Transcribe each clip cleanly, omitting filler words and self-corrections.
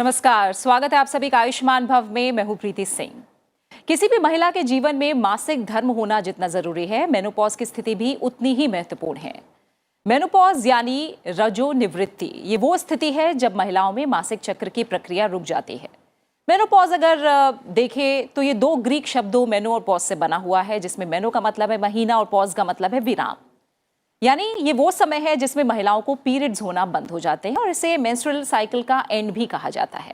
नमस्कार, स्वागत है आप सभी का आयुष्मान भव में। मैं हूं प्रीति सिंह। किसी भी महिला के जीवन में मासिक धर्म होना जितना जरूरी है, मेनोपॉज की स्थिति भी उतनी ही महत्वपूर्ण है। मेनोपॉज यानी रजो निवृत्ति, ये वो स्थिति है जब महिलाओं में मासिक चक्र की प्रक्रिया रुक जाती है। मेनोपॉज अगर देखें तो ये दो ग्रीक शब्दों मेनो और पॉज से बना हुआ है, जिसमें मेनो का मतलब है महीना और पॉज का मतलब है विराम। यानी ये वो समय है जिसमें महिलाओं को पीरियड्स होना बंद हो जाते हैं और इसे मेंस्ट्रुअल साइकिल का एंड भी कहा जाता है।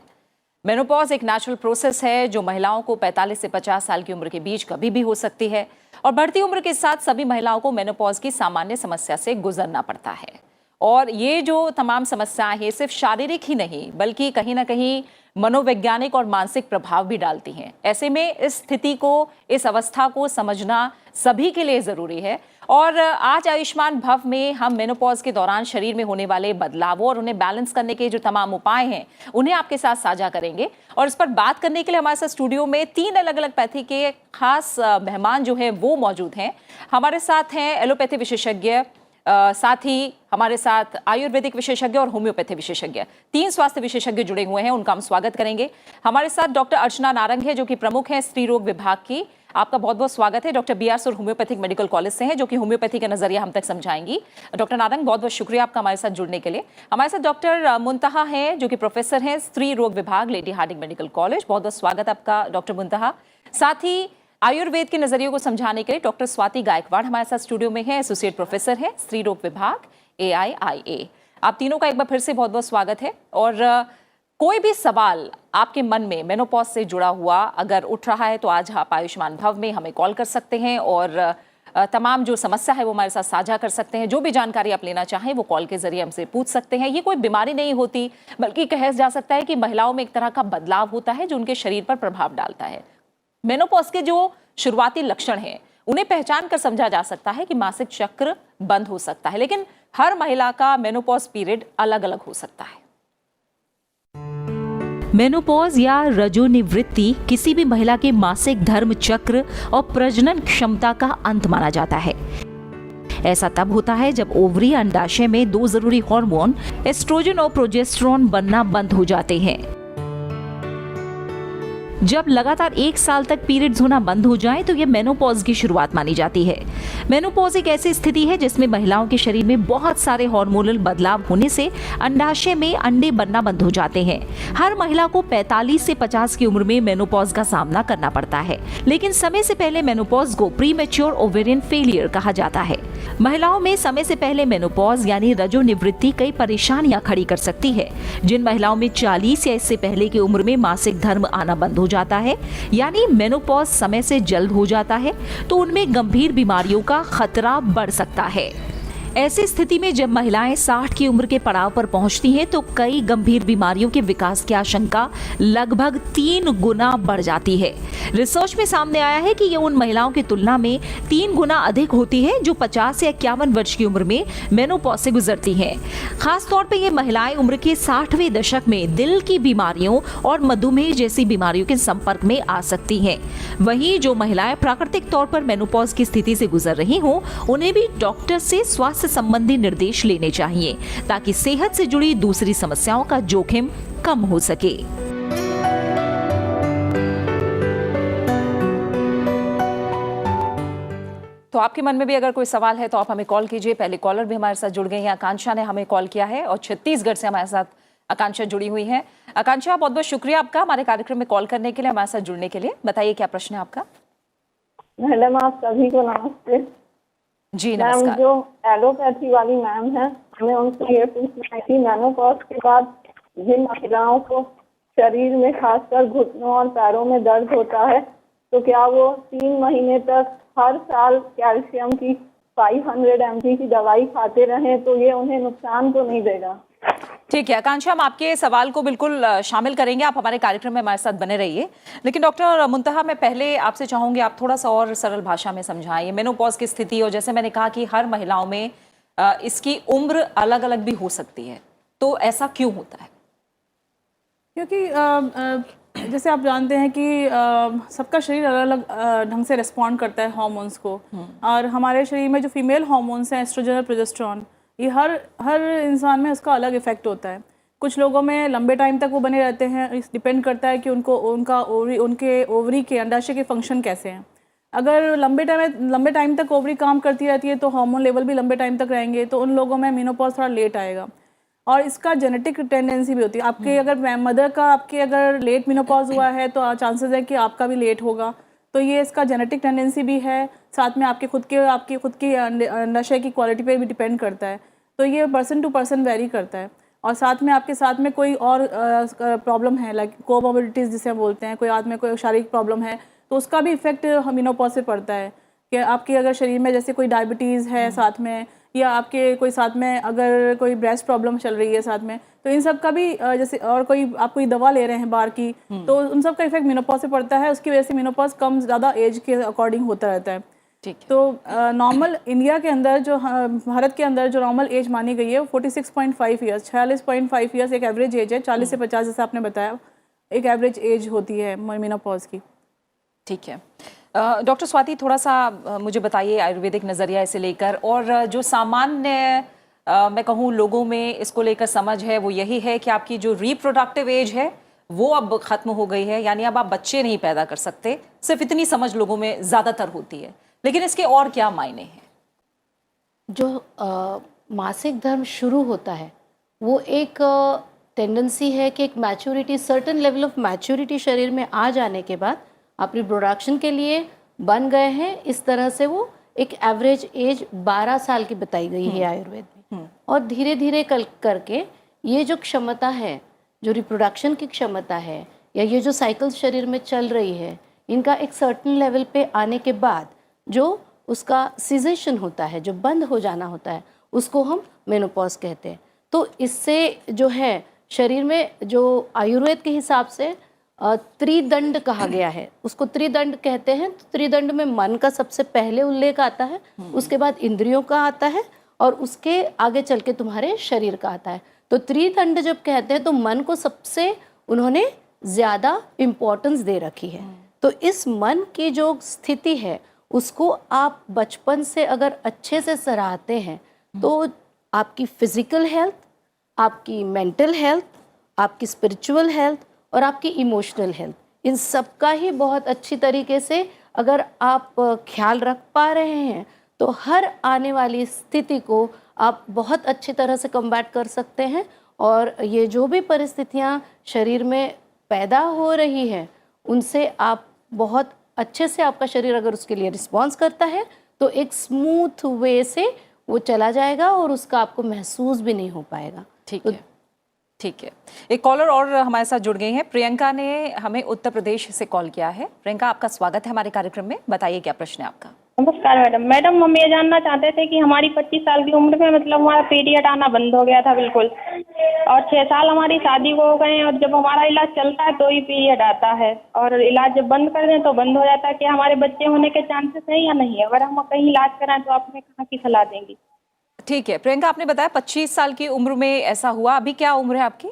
मेनोपॉज एक नेचुरल प्रोसेस है जो महिलाओं को 45 से 50 साल की उम्र के बीच कभी भी हो सकती है और बढ़ती उम्र के साथ सभी महिलाओं को मेनोपॉज की सामान्य समस्या से गुजरना पड़ता है। और ये जो तमाम समस्याएं हैं सिर्फ शारीरिक ही नहीं बल्कि कहीं ना कहीं मनोवैज्ञानिक और मानसिक प्रभाव भी डालती हैं। ऐसे में इस स्थिति को, इस अवस्था को समझना सभी के लिए जरूरी है। और आज आयुष्मान भव में हम मेनोपॉज के दौरान शरीर में होने वाले बदलावों और उन्हें बैलेंस करने के जो तमाम उपाय हैं उन्हें आपके साथ साझा करेंगे। और इस पर बात करने के लिए हमारे साथ स्टूडियो में 3 अलग अलग पैथी के खास मेहमान जो है वो मौजूद हैं। हमारे साथ हैं एलोपैथी विशेषज्ञ, साथ ही हमारे साथ आयुर्वेदिक विशेषज्ञ और होम्योपैथी विशेषज्ञ, 3 स्वास्थ्य विशेषज्ञ जुड़े हुए हैं, उनका हम स्वागत करेंगे। हमारे साथ डॉक्टर अर्चना नारंग है जो कि प्रमुख है स्त्री रोग विभाग की, आपका बहुत बहुत स्वागत है। डॉक्टर BR सुर होम्योपैथिक मेडिकल कॉलेज से हैं जो कि होम्योपैथी का नजरिया हम तक समझाएंगी। डॉक्टर नारंग, बहुत बहुत शुक्रिया आपका हमारे साथ जुड़ने के लिए। हमारे साथ डॉक्टर मुंतहा हैं जो कि प्रोफेसर हैं स्त्री रोग विभाग, लेडी हार्डिंग मेडिकल कॉलेज, बहुत बहुत स्वागत आपका डॉक्टर मुंतहा। साथ ही आयुर्वेद के नजरिए को समझाने के लिए डॉक्टर स्वाति गायकवाड़ हमारे साथ स्टूडियो में है, एसोसिएट प्रोफेसर है स्त्री रोग विभाग AIIA। आप तीनों का एक बार फिर से बहुत बहुत स्वागत है। और कोई भी सवाल आपके मन में मेनोपॉज से जुड़ा हुआ अगर उठ रहा है तो आज आप आयुष्मान भव में हमें कॉल कर सकते हैं और तमाम जो समस्या है वो हमारे साथ साझा कर सकते हैं। जो भी जानकारी आप लेना चाहें वो कॉल के जरिए हमसे पूछ सकते हैं। ये कोई बीमारी नहीं होती बल्कि कहा जा सकता है कि महिलाओं में एक तरह का बदलाव होता है जो उनके शरीर पर प्रभाव डालता है। मेनोपॉज के जो शुरुआती लक्षण हैं उन्हें पहचान कर समझा जा सकता है कि मासिक चक्र बंद हो सकता है, लेकिन हर महिला का मेनोपॉज पीरियड अलग अलग हो सकता है। मेनोपॉज या रजोनिवृत्ति किसी भी महिला के मासिक धर्म चक्र और प्रजनन क्षमता का अंत माना जाता है। ऐसा तब होता है जब ओवरी अंडाशय में 2 जरूरी हार्मोन एस्ट्रोजन और प्रोजेस्टेरोन बनना बंद हो जाते हैं। जब लगातार 1 साल तक पीरियड्स होना बंद हो जाए तो यह मेनोपॉज की शुरुआत मानी जाती है। मेनोपॉज एक ऐसी स्थिति है जिसमें महिलाओं के शरीर में बहुत सारे हार्मोनल बदलाव होने से अंडाशय में अंडे बनना बंद हो जाते हैं। हर महिला को 45 से 50 की उम्र में मेनोपॉज का सामना करना पड़ता है, लेकिन समय से पहले मेनोपॉज को प्रीमेच्योर ओवेरियन फेलियर कहा जाता है। महिलाओं में समय से पहले मेनोपॉज यानी रजोनिवृत्ति कई परेशानियां खड़ी कर सकती है। जिन महिलाओं में 40 या इससे पहले की उम्र में मासिक धर्म आना बंद हो जाता है यानी मेनोपॉज समय से जल्द हो जाता है तो उनमें गंभीर बीमारियों का खतरा बढ़ सकता है। ऐसी स्थिति में जब महिलाएं 60 की उम्र के पड़ाव पर पहुंचती हैं तो कई गंभीर बीमारियों के विकास की आशंका लगभग 3 गुना बढ़ जाती है। रिसर्च में सामने आया है कि ये उन महिलाओं की तुलना में 3 गुना अधिक होती है जो 50 या 51 वर्ष की उम्र में मेनोपॉज से गुजरती हैं। खास तौर पर ये महिलाएं उम्र के 60वें दशक में दिल की बीमारियों और मधुमेह जैसी बीमारियों के संपर्क में आ सकती हैं। वहीं जो महिलाएं प्राकृतिक तौर पर मेनोपॉज की स्थिति से गुजर रही हों उन्हें भी डॉक्टर से स्वास्थ्य संबंधी निर्देश लेने चाहिए ताकि सेहत से जुड़ी दूसरी समस्याओं का जोखिम कम हो सके। तो आपके मन में भी अगर कोई सवाल है तो आप हमें कॉल कीजिए। पहले कॉलर भी हमारे साथ जुड़ गए हैं, आकांक्षा ने हमें कॉल किया है और छत्तीसगढ़ से हमारे साथ आकांक्षा जुड़ी हुई है। आकांक्षा, बहुत बहुत शुक्रिया आपका हमारे कार्यक्रम में कॉल करने के लिए, हमारे साथ जुड़ने के लिए। बताइए क्या प्रश्न है आपका। मैडम, आप सभी को नमस्ते। जी नमस्कार। मैम, जो एलोपैथी वाली मैम है, हमें उनसे ये पूछना है कि मेनोपॉज के बाद जिन महिलाओं को शरीर में खासकर घुटनों और पैरों में दर्द होता है तो क्या वो 3 महीने तक हर साल कैल्शियम की 500 mg की दवाई खाते रहें तो ये उन्हें नुकसान तो नहीं देगा? ठीक है आकांक्षा, हम आपके सवाल को बिल्कुल शामिल करेंगे, आप हमारे कार्यक्रम में हमारे साथ बने रहिए। लेकिन डॉक्टर मुंतहा, मैं पहले आपसे चाहूंगी आप थोड़ा सा और सरल भाषा में समझाइए मेनोपॉज की स्थिति। और जैसे मैंने कहा कि हर महिलाओं में इसकी उम्र अलग अलग भी हो सकती है, तो ऐसा क्यों होता है? क्योंकि जैसे आप जानते हैं कि सबका शरीर अलग अलग ढंग से रिस्पॉन्ड करता है हार्मोन्स को। और हमारे शरीर में जो फीमेल हार्मोन्स हैं एस्ट्रोजन और प्रोजेस्टेरोन, ये हर इंसान में उसका अलग इफेक्ट होता है। कुछ लोगों में लंबे टाइम तक वो बने रहते हैं। इस डिपेंड करता है कि उनके ओवरी के अंडाशय के फंक्शन कैसे हैं। अगर लंबे टाइम तक ओवरी काम करती रहती है तो हार्मोन लेवल भी लंबे टाइम तक रहेंगे, तो उन लोगों में मेनोपॉज थोड़ा लेट आएगा। और इसका जेनेटिक टेंडेंसी भी होती है। आपके अगर मदर का आपके अगर लेट मेनोपॉज हुआ है तो चांसेस है कि आपका भी लेट होगा। तो ये इसका जेनेटिक टेंडेंसी भी है, साथ में आपकी खुद की अंडाशय की क्वालिटी पे भी डिपेंड करता है। तो ये पर्सन टू पर्सन वेरी करता है। और साथ में आपके साथ में कोई और प्रॉब्लम है, लाइक कोमोबिडिटीज़ जिसे हम बोलते हैं, कोई आदमी में कोई शारीरिक प्रॉब्लम है, तो उसका भी इफेक्ट मेनोपॉज से पड़ता है। कि आपके अगर शरीर में जैसे कोई डायबिटीज़ है साथ में, या आपके कोई साथ में अगर कोई ब्रेस्ट प्रॉब्लम चल रही है साथ में, तो इन सब का भी जैसे, और आप कोई दवा ले रहे हैं बाहर की, तो उन सब का इफेक्ट मेनोपॉज से पड़ता है। उसकी वजह से मेनोपॉज कम ज़्यादा एज के अकॉर्डिंग होता रहता है। ठीक है। तो नॉर्मल इंडिया के अंदर जो भारत के अंदर जो नॉर्मल एज मानी गई है वो 46.5 ईयर्स, 46.5 ईयर्स एक एवरेज एज है। 40 से 50 जैसा आपने बताया एक एवरेज एज होती है मेनोपॉज की। ठीक है। डॉक्टर स्वाति, थोड़ा सा मुझे बताइए आयुर्वेदिक नज़रिया इसे लेकर, और जो सामान्य मैं कहूँ लोगों में इसको लेकर समझ है वो यही है कि आपकी जो रिप्रोडक्टिव एज है वो अब ख़त्म हो गई है, यानी अब आप बच्चे नहीं पैदा कर सकते। सिर्फ इतनी समझ लोगों में ज़्यादातर होती है, लेकिन इसके और क्या मायने हैं? जो मासिक धर्म शुरू होता है वो एक टेंडेंसी है कि एक maturity, certain level of maturity शरीर में आ जाने के बाद आप रिप्रोडक्शन के लिए बन गए हैं। इस तरह से वो एक एवरेज एज 12 साल की बताई गई है आयुर्वेद में। और धीरे धीरे करके ये जो क्षमता है, जो रिप्रोडक्शन की क्षमता है, या ये जो साइकिल शरीर में चल रही है, इनका एक सर्टेन लेवल पे आने के बाद जो उसका सीजेशन होता है, जो बंद हो जाना होता है, उसको हम मेनोपॉज कहते हैं। तो इससे जो है शरीर में, जो आयुर्वेद के हिसाब से त्रिदंड कहा गया है, उसको त्रिदंड कहते हैं। तो त्रिदंड में मन का सबसे पहले उल्लेख आता है, उसके बाद इंद्रियों का आता है, और उसके आगे चल के तुम्हारे शरीर का आता है। तो त्रिदंड जब कहते हैं तो मन को सबसे उन्होंने ज़्यादा इम्पोर्टेंस दे रखी है। तो इस मन की जो स्थिति है उसको आप बचपन से अगर अच्छे से सराहते हैं तो आपकी फिजिकल हेल्थ, आपकी मेंटल हेल्थ, आपकी स्पिरिचुअल हेल्थ और आपकी इमोशनल हेल्थ, इन सब का ही बहुत अच्छी तरीके से अगर आप ख्याल रख पा रहे हैं तो हर आने वाली स्थिति को आप बहुत अच्छी तरह से कम्बैट कर सकते हैं। और ये जो भी परिस्थितियाँ शरीर में पैदा हो रही हैं उनसे आप बहुत अच्छे से, आपका शरीर अगर उसके लिए रिस्पॉन्स करता है तो एक स्मूथ वे से वो चला जाएगा और उसका आपको महसूस भी नहीं हो पाएगा। ठीक है, ठीक है। एक कॉलर और हमारे साथ जुड़ गई हैं। प्रियंका ने हमें उत्तर प्रदेश से कॉल किया है। प्रियंका, आपका स्वागत है हमारे कार्यक्रम में। बताइए क्या प्रश्न है आपका। नमस्कार मैडम हम ये जानना चाहते थे कि हमारी 25 साल की उम्र में मतलब हमारा पीरियड आना बंद हो गया था बिल्कुल, और 6 साल हमारी शादी को हो गए, और जब हमारा इलाज चलता है तो ही पीरियड आता है, और इलाज जब बंद कर दें तो बंद हो जाता है। कि हमारे बच्चे होने के चांसेस हैं या नहीं है? अगर हम कहीं इलाज कराएं तो आप हमें कहाँ की सलाह देंगी? ठीक है प्रियंका, आपने बताया 25 साल की उम्र में ऐसा हुआ। अभी क्या उम्र है आपकी?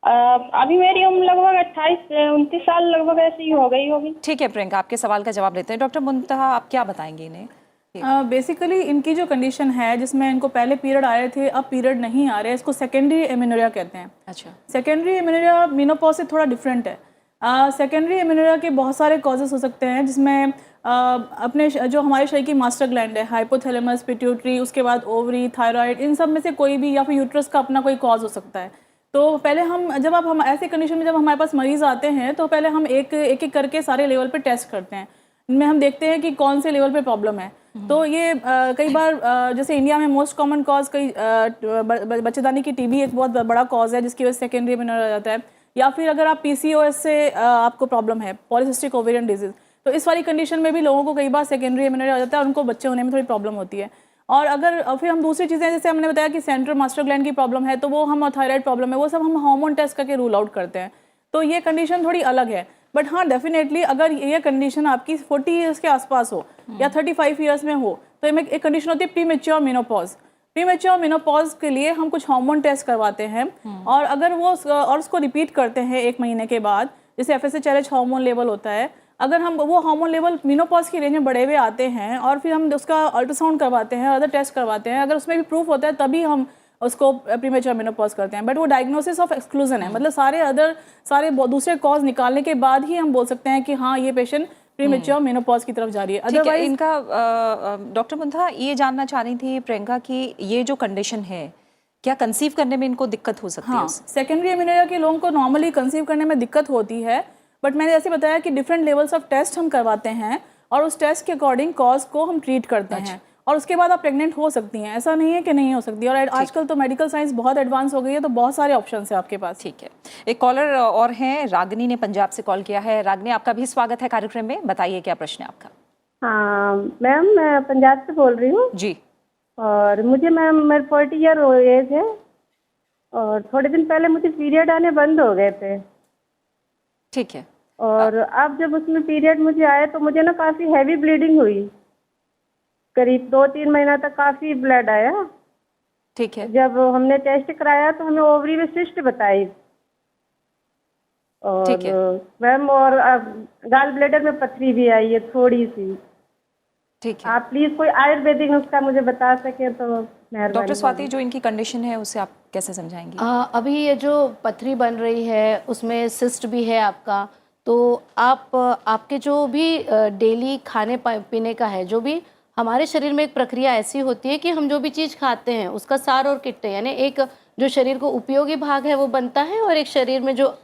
अभी मेरी उम्र लगभग 28-29 साल लगभग ऐसी ही हो गई होगी। ठीक है प्रियंका, आपके सवाल का जवाब देते हैं। डॉक्टर मुंतहा, आप क्या बताएंगे इन्हें? बेसिकली इनकी जो कंडीशन है जिसमें इनको पहले पीरियड आ रहे थे, अब पीरियड नहीं आ रहे, इसको सेकेंडरी एमेनोरिया कहते हैं। अच्छा, सेकेंडरी एमेनोरिया मेनोपॉज से थोड़ा डिफरेंट है। सेकेंडरी एमेनोरिया के बहुत सारे कॉजेस हो सकते हैं, जिसमें अपने जो हमारे शरीर की मास्टर ग्लैंड है, हाइपोथैलेमस, पिट्यूटरी, उसके बाद ओवरी, थायराइड, इन सब में से कोई भी, या फिर यूट्रस का अपना कोई कॉज हो सकता है। तो पहले हम ऐसे कंडीशन में जब हमारे पास मरीज आते हैं तो पहले हम एक करके सारे लेवल पे टेस्ट करते हैं। इनमें हम देखते हैं कि कौन से लेवल पे प्रॉब्लम है। तो ये कई बार जैसे इंडिया में मोस्ट कॉमन कॉज बच्चेदानी की टीबी एक बहुत बड़ा कॉज है जिसकी वजह से सेकेंडरी में आ जाता है। या फिर अगर आप PCOS से आपको प्रॉब्लम है, पॉलीसिस्टिक ओवेरियन डिजीज, तो इस वाली कंडीशन में भी लोगों को कई बार सेकेंडरी एमेनोरिया आ जाता है और उनको बच्चे होने में थोड़ी प्रॉब्लम होती है। और अगर फिर हम दूसरी चीज़ें, जैसे हमने बताया कि सेंट्रल मास्टर ग्लैंड की प्रॉब्लम है, तो वो हम थायराइड प्रॉब्लम है, वो सब हम हार्मोन टेस्ट करके रूल आउट करते हैं। तो ये कंडीशन थोड़ी अलग है। बट हाँ, डेफिनेटली अगर ये कंडीशन आपकी 40 ईयर्स के आसपास हो या 35 ईयर्स में हो तो एक कंडीशन होती है प्रीमेच्योर मेनोपॉज। प्रीमेच्योर मेनोपॉज के लिए हम कुछ हार्मोन टेस्ट करवाते हैं, और अगर उसको रिपीट करते हैं 1 महीने के बाद, जैसे FSH हार्मोन लेवल होता है, अगर हम वो हार्मोन लेवल मेनोपॉज की रेंज में बढ़े हुए आते हैं और फिर हम उसका अल्ट्रासाउंड करवाते हैं, अदर टेस्ट करवाते हैं, अगर उसमें भी प्रूफ होता है तभी हम उसको प्रीमेच्योर मेनोपॉज करते हैं, बट वो डायग्नोसिस ऑफ एक्सक्लूजन है, मतलब सारे दूसरे कॉज निकालने के बाद ही हम बोल सकते हैं कि हाँ ये पेशेंट प्रीमेच्योर मेनोपॉज की तरफ जा रही है। ठीक है, अदरवाइज इनका डॉक्टर मुंथा ये जानना चाह रही थी प्रियंका कि ये जो कंडीशन है क्या कंसीव करने में इनको दिक्कत हो सकती है हाँ, उससे? सेकेंडरी एमेनोरिया के लोगों को नॉर्मली कंसीव करने में दिक्कत होती है, बट मैंने जैसे बताया कि डिफरेंट लेवल्स ऑफ टेस्ट हम करवाते हैं और उस टेस्ट के अकॉर्डिंग कॉज को हम ट्रीट करते हैं और उसके बाद आप प्रेग्नेंट हो सकती हैं, ऐसा नहीं है कि नहीं हो सकती। और आजकल तो मेडिकल साइंस बहुत एडवांस हो गई है, तो बहुत सारे ऑप्शन है आपके पास। ठीक है, एक कॉलर और हैं, रागिनी ने पंजाब से कॉल किया है। रागिनी, आपका भी स्वागत है कार्यक्रम में, बताइए क्या प्रश्न है आपका? हाँ मैम, मैं पंजाब से बोल रही हूँ जी। और मुझे मैम मेरे 40 ईयर एज है और थोड़े दिन पहले मुझे पीरियड आने बंद हो गए थे। ठीक है। और अब जब उसमें पीरियड मुझे आए तो मुझे ना काफ़ी हैवी ब्लीडिंग हुई, करीब 2-3 महीना तक काफ़ी ब्लड आया। ठीक है। जब हमने टेस्ट कराया तो हमें ओवरी में सिस्ट बताई और ठीक है। मैम और गाल ब्लेडर में पथरी भी आई है थोड़ी सी। ठीक है। आप प्लीज कोई आयुर्वेदिक नुस्खा मुझे बता सके तो मेहरबानी। डॉक्टर स्वाति, जो इनकी कंडीशन है उसे आप कैसे समझाएंगी? अभी ये जो पथरी बन रही है उसमें सिस्ट भी है आपका, तो आपके जो भी डेली खाने पीने का है, जो भी हमारे शरीर में एक प्रक्रिया ऐसी होती है कि हम जो भी चीज़ खाते हैं उसका सार और किट्टे, यानी एक जो शरीर को उपयोगी भाग है वो बनता है और एक शरीर में जो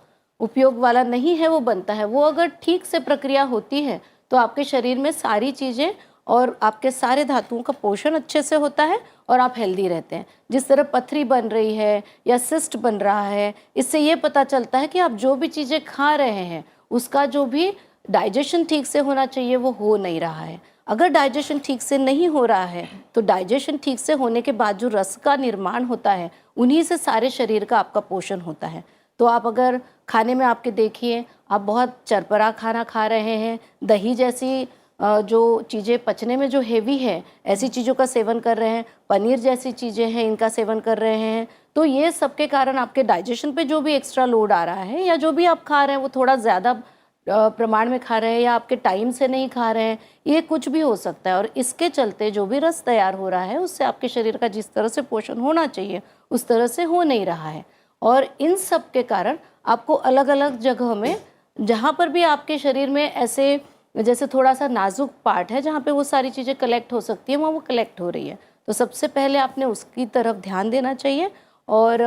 उपयोग वाला नहीं है वो बनता है। वो अगर ठीक से प्रक्रिया होती है तो आपके शरीर में सारी चीज़ें और आपके सारे धातुओं का पोषण अच्छे से होता है और आप हेल्दी रहते हैं। जिस तरह पथरी बन रही है या सिस्ट बन रहा है, इससे ये पता चलता है कि आप जो भी चीज़ें खा रहे हैं उसका जो भी डाइजेशन ठीक से होना चाहिए वो हो नहीं रहा है। अगर डाइजेशन ठीक से नहीं हो रहा है तो डाइजेशन ठीक से होने के बाद जो रस का निर्माण होता है उन्हीं से सारे शरीर का आपका पोषण होता है। तो आप अगर खाने में आपके देखिए, आप बहुत चरपरा खाना खा रहे हैं, दही जैसी जो चीज़ें पचने में जो हेवी है ऐसी चीज़ों का सेवन कर रहे हैं, पनीर जैसी चीज़ें हैं इनका सेवन कर रहे हैं, तो ये सब के कारण आपके डाइजेशन पे जो भी एक्स्ट्रा लोड आ रहा है या जो भी आप खा रहे हैं वो थोड़ा ज़्यादा प्रमाण में खा रहे हैं या आपके टाइम से नहीं खा रहे हैं, ये कुछ भी हो सकता है। और इसके चलते जो भी रस तैयार हो रहा है उससे आपके शरीर का जिस तरह से पोषण होना चाहिए उस तरह से हो नहीं रहा है। और इन सब के कारण आपको अलग अलग जगह में, जहाँ पर भी आपके शरीर में ऐसे जैसे थोड़ा सा नाजुक पार्ट है जहाँ पे वो सारी चीज़ें कलेक्ट हो सकती है, वहाँ वो कलेक्ट हो रही है, तो सबसे पहले आपने उसकी तरफ ध्यान देना चाहिए। और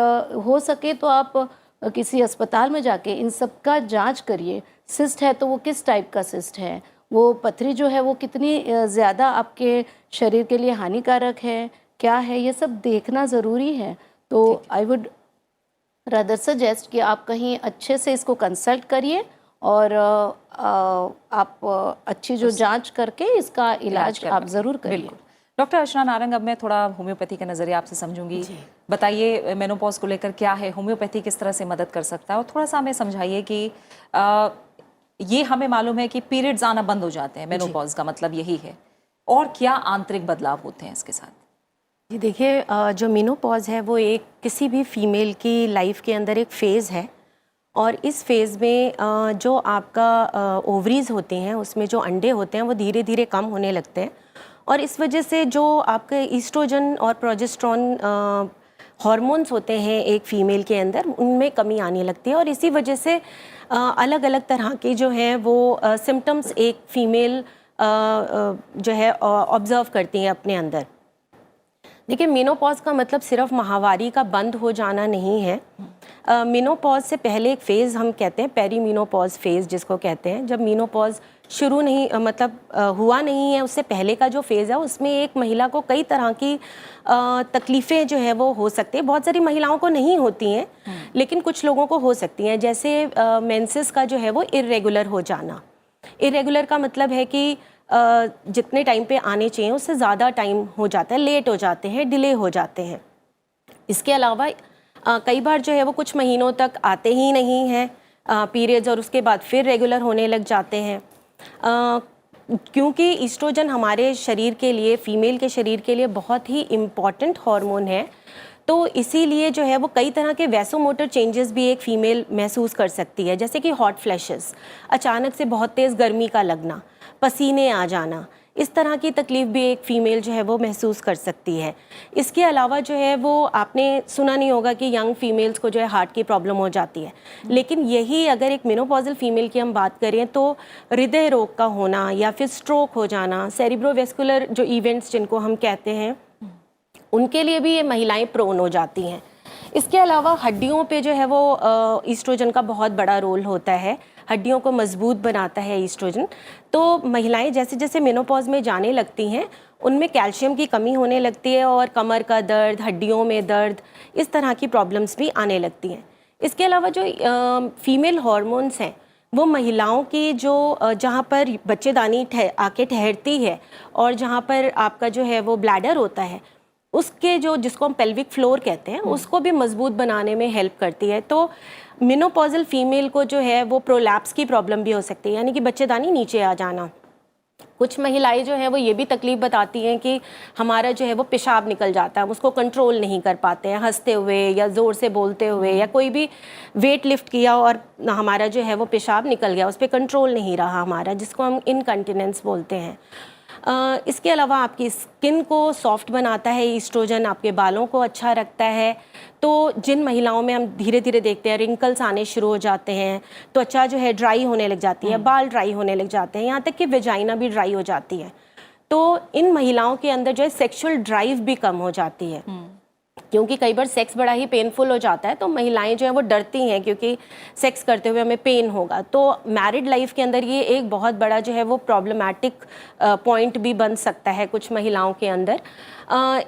हो सके तो आप किसी अस्पताल में जाके इन सब का जांच करिए। सिस्ट है तो वो किस टाइप का सिस्ट है, वो पथरी जो है वो कितनी ज़्यादा आपके शरीर के लिए हानिकारक है, क्या है, ये सब देखना ज़रूरी है। तो आई वुड रादर सजेस्ट कि आप कहीं अच्छे से इसको कंसल्ट करिए और आप अच्छी जो जांच करके इसका इलाज आप ज़रूर करिए। बिल्कुल। डॉक्टर अर्चना नारंग, अब मैं थोड़ा होम्योपैथी के नज़रिए आपसे समझूंगी। बताइए मेनोपॉज को लेकर क्या है, होम्योपैथी किस तरह से मदद कर सकता है, और थोड़ा सा हमें समझाइए कि ये हमें मालूम है कि पीरियड्स आना बंद हो जाते हैं, मेनोपॉज का मतलब यही है, और क्या आंतरिक बदलाव होते हैं इसके साथ? जी देखिए, जो मेनोपॉज है वो एक किसी भी फीमेल की लाइफ के अंदर एक फ़ेज़ है और इस फेज़ में जो आपका ओवरीज होते हैं उसमें जो अंडे होते हैं वो धीरे धीरे कम होने लगते हैं और इस वजह से जो आपके ईस्ट्रोजन और प्रोजेस्टेरोन हार्मोन्स होते हैं एक फ़ीमेल के अंदर उनमें कमी आने लगती है और इसी वजह से अलग अलग तरह के जो हैं वो सिम्टम्स एक फ़ीमेल जो है ऑब्ज़र्व करती हैं अपने अंदर। देखिए, मेनोपॉज का मतलब सिर्फ माहवारी का बंद हो जाना नहीं है। मेनोपॉज से पहले एक फ़ेज़ हम कहते हैं पेरीमेनोपॉज फ़ेज़ जिसको कहते हैं, जब मेनोपॉज शुरू नहीं हुआ नहीं है उससे पहले का जो फेज़ है उसमें एक महिला को कई तरह की तकलीफ़ें जो है वो हो सकती है। बहुत सारी महिलाओं को नहीं होती हैं लेकिन कुछ लोगों को हो सकती हैं, जैसे मेंसेस का जो है वो इर्रेगुलर हो जाना। इर्रेगुलर का मतलब है कि जितने टाइम पे आने चाहिए उससे ज़्यादा टाइम हो जाता है, लेट हो जाते हैं, डिले हो जाते हैं। इसके अलावा कई बार जो है वो कुछ महीनों तक आते ही नहीं हैं पीरियड्स और उसके बाद फिर रेगुलर होने लग जाते हैं। क्योंकि ईस्ट्रोजन हमारे शरीर के लिए, फीमेल के शरीर के लिए बहुत ही इम्पॉर्टेंट हार्मोन है, तो इसीलिए जो है वो कई तरह के वैसोमोटर चेंजेस भी एक फ़ीमेल महसूस कर सकती है, जैसे कि हॉट फ्लैशेस, अचानक से बहुत तेज़ गर्मी का लगना, पसीने आ जाना, इस तरह की तकलीफ़ भी एक फ़ीमेल जो है वो महसूस कर सकती है। इसके अलावा जो है वो आपने सुना नहीं होगा कि यंग फीमेल्स को जो है हार्ट की प्रॉब्लम हो जाती है, लेकिन यही अगर एक मेनोपॉजल फीमेल की हम बात करें तो हृदय रोग का होना या फिर स्ट्रोक हो जाना, सेरिब्रोवेस्कुलर जो इवेंट्स जिनको हम कहते हैं, उनके लिए भी ये महिलाएं प्रोन हो जाती हैं। इसके अलावा हड्डियों पे जो है वो ईस्ट्रोजन का बहुत बड़ा रोल होता है, हड्डियों को मजबूत बनाता है ईस्ट्रोजन। तो महिलाएं जैसे जैसे मेनोपॉज में जाने लगती हैं उनमें कैल्शियम की कमी होने लगती है और कमर का दर्द, हड्डियों में दर्द, इस तरह की प्रॉब्लम्स भी आने लगती हैं। इसके अलावा जो फीमेल हार्मोन्स हैं वो महिलाओं की जो जहाँ पर बच्चेदानी आके ठहरती है और जहाँ पर आपका जो है वो ब्लैडर होता है उसके जो जिसको हम पेल्विक फ्लोर कहते हैं उसको भी मजबूत बनाने में हेल्प करती है। तो मेनोपॉजल फीमेल को जो है वो प्रोलैप्स की प्रॉब्लम भी हो सकती है, यानी कि बच्चेदानी नीचे आ जाना। कुछ महिलाएं जो हैं वो ये भी तकलीफ बताती हैं कि हमारा जो है वो पेशाब निकल जाता है, हम उसको कंट्रोल नहीं कर पाते हैं, हंसते हुए या ज़ोर से बोलते हुए या कोई भी वेट लिफ्ट किया और हमारा जो है वो पेशाब निकल गया, उस पर कंट्रोल नहीं रहा हमारा, जिसको हम इनकंटिनेंस बोलते हैं। इसके अलावा आपकी स्किन को सॉफ्ट बनाता है ईस्ट्रोजन, आपके बालों को अच्छा रखता है। तो जिन महिलाओं में हम धीरे धीरे देखते हैं रिंकल्स आने शुरू हो जाते हैं, त्वचा जो है ड्राई होने लग जाती है, बाल ड्राई होने लग जाते हैं, यहाँ तक कि वेजाइना भी ड्राई हो जाती है, तो इन महिलाओं के अंदर जो है सेक्सुअल ड्राइव भी कम हो जाती है। क्योंकि कई बार सेक्स बड़ा ही पेनफुल हो जाता है तो महिलाएं जो है वो डरती हैं क्योंकि सेक्स करते हुए हमें पेन होगा। तो मैरिड लाइफ के अंदर ये एक बहुत बड़ा जो है वो प्रॉब्लमैटिक पॉइंट भी बन सकता है कुछ महिलाओं के अंदर।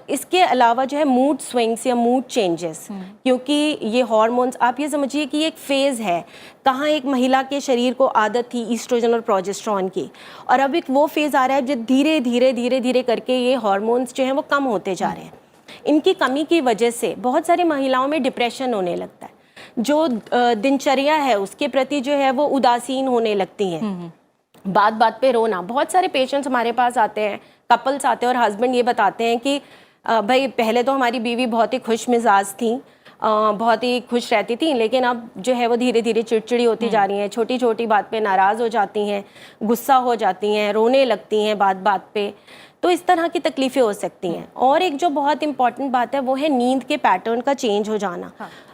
इसके अलावा जो है मूड स्विंग्स या मूड चेंजेस, क्योंकि ये हार्मोन्स आप ये समझिए कि ये एक फेज़ है, कहाँ एक महिला के शरीर को आदत थी ईस्ट्रोजन और प्रोजेस्टेरॉन की, और अब एक वो फेज़ आ रहा है जो धीरे धीरे धीरे धीरे करके ये हार्मोन्स जो हैं वो कम होते जा रहे हैं। इनकी कमी की वजह से बहुत सारी महिलाओं में डिप्रेशन होने लगता है, जो दिनचर्या है उसके प्रति जो है वो उदासीन होने लगती हैं, बात बात पे रोना। बहुत सारे पेशेंट्स हमारे पास आते हैं, कपल्स आते हैं और हस्बैंड ये बताते हैं कि भाई पहले तो हमारी बीवी बहुत ही खुश मिजाज थी, बहुत ही खुश रहती थी, लेकिन अब जो है वो धीरे धीरे चिड़चिड़ी होती जा रही हैं, छोटी छोटी बात पे नाराज़ हो जाती हैं, गुस्सा हो जाती हैं, रोने लगती हैं बात बात पे। तो इस तरह की तकलीफ़ें हो सकती हैं। और एक जो बहुत इंपॉर्टेंट बात है वो है नींद के पैटर्न का चेंज हो जाना।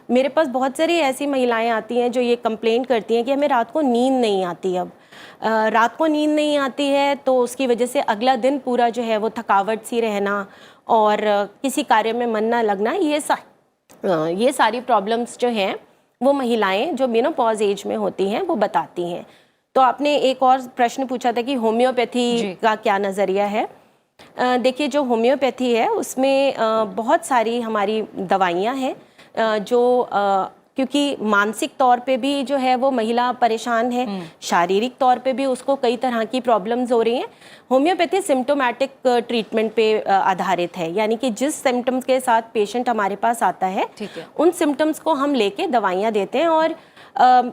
मेरे पास बहुत सारी ऐसी महिलाएं आती हैं जो ये कंप्लेंट करती हैं कि हमें रात को नींद नहीं आती। अब रात को नींद नहीं आती है तो उसकी वजह से अगला दिन पूरा जो है वो थकावट सी रहना और किसी कार्य में मन ना लगना, ये सारी प्रॉब्लम्स जो हैं वो महिलाएं जो मेनोपॉज एज में होती हैं वो बताती हैं। तो आपने एक और प्रश्न पूछा था कि होम्योपैथी का क्या नज़रिया है। देखिए, जो होम्योपैथी है उसमें बहुत सारी हमारी दवाइयाँ हैं जो क्योंकि मानसिक तौर पे भी जो है वो महिला परेशान है, शारीरिक तौर पे भी उसको कई तरह की प्रॉब्लम्स हो रही हैं। होम्योपैथी सिम्टोमेटिक ट्रीटमेंट पे आधारित है, यानी कि जिस सिम्टम्स के साथ पेशेंट हमारे पास आता है उन सिम्टम्स को हम लेके दवाइयाँ देते हैं। और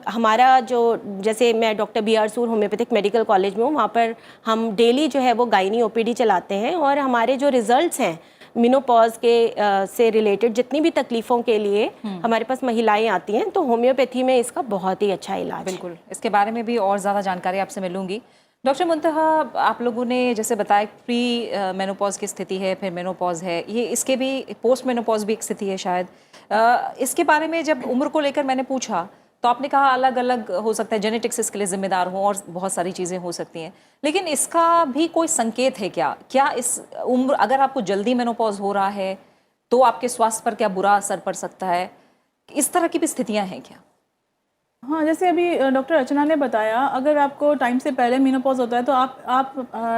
हमारा जो, जैसे मैं डॉक्टर BR सूर होम्योपैथिक मेडिकल कॉलेज में हूँ, वहाँ पर हम डेली जो है वो गायनी OPD चलाते हैं और हमारे जो रिजल्ट्स हैं मेनोपॉज के से रिलेटेड जितनी भी तकलीफ़ों के लिए हमारे पास महिलाएं आती हैं, तो होम्योपैथी में इसका बहुत ही अच्छा इलाज है। बिल्कुल, इसके बारे में भी और ज़्यादा जानकारी आपसे मिलूंगी। डॉक्टर मुंतहा, आप लोगों ने जैसे बताया प्री मेनोपॉज की स्थिति है, फिर मेनोपॉज है, ये इसके भी पोस्ट मेनोपॉज भी एक स्थिति है शायद। इसके बारे में जब उम्र को लेकर मैंने पूछा तो आपने कहा अलग अलग हो सकता है, जेनेटिक्स इसके लिए जिम्मेदार हो और बहुत सारी चीज़ें हो सकती हैं, लेकिन इसका भी कोई संकेत है क्या? क्या इस उम्र, अगर आपको जल्दी मेनोपॉज हो रहा है तो आपके स्वास्थ्य पर क्या बुरा असर पड़ सकता है? इस तरह की भी स्थितियां हैं क्या? हाँ, जैसे अभी डॉक्टर अर्चना ने बताया, अगर आपको टाइम से पहले मेनोपॉज होता है तो आप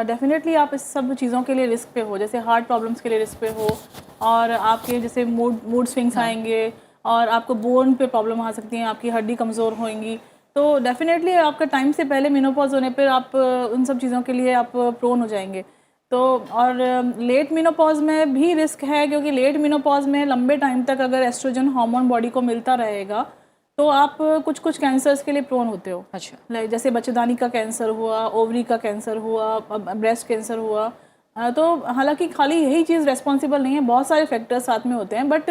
डेफिनेटली आप इस सब चीज़ों के लिए रिस्क पे हो, जैसे हार्ट प्रॉब्लम्स के लिए रिस्क पे हो, और आपके जैसे मूड स्विंग्स आएंगे और आपको बोन पे प्रॉब्लम आ सकती है, आपकी हड्डी कमज़ोर होएंगी। तो डेफिनेटली आपका टाइम से पहले मेनोपॉज होने पर आप उन सब चीज़ों के लिए आप प्रोन हो जाएंगे। तो और लेट मेनोपॉज में भी रिस्क है, क्योंकि लेट मेनोपॉज में लंबे टाइम तक अगर एस्ट्रोजन हार्मोन बॉडी को मिलता रहेगा तो आप कुछ कैंसर्स के लिए प्रोन होते हो। अच्छा, जैसे बच्चेदानी का कैंसर हुआ, ओवरी का कैंसर हुआ, ब्रेस्ट कैंसर हुआ। तो हालांकि खाली यही चीज़ रेस्पॉन्सिबल नहीं है, बहुत सारे फैक्टर्स साथ में होते हैं, बट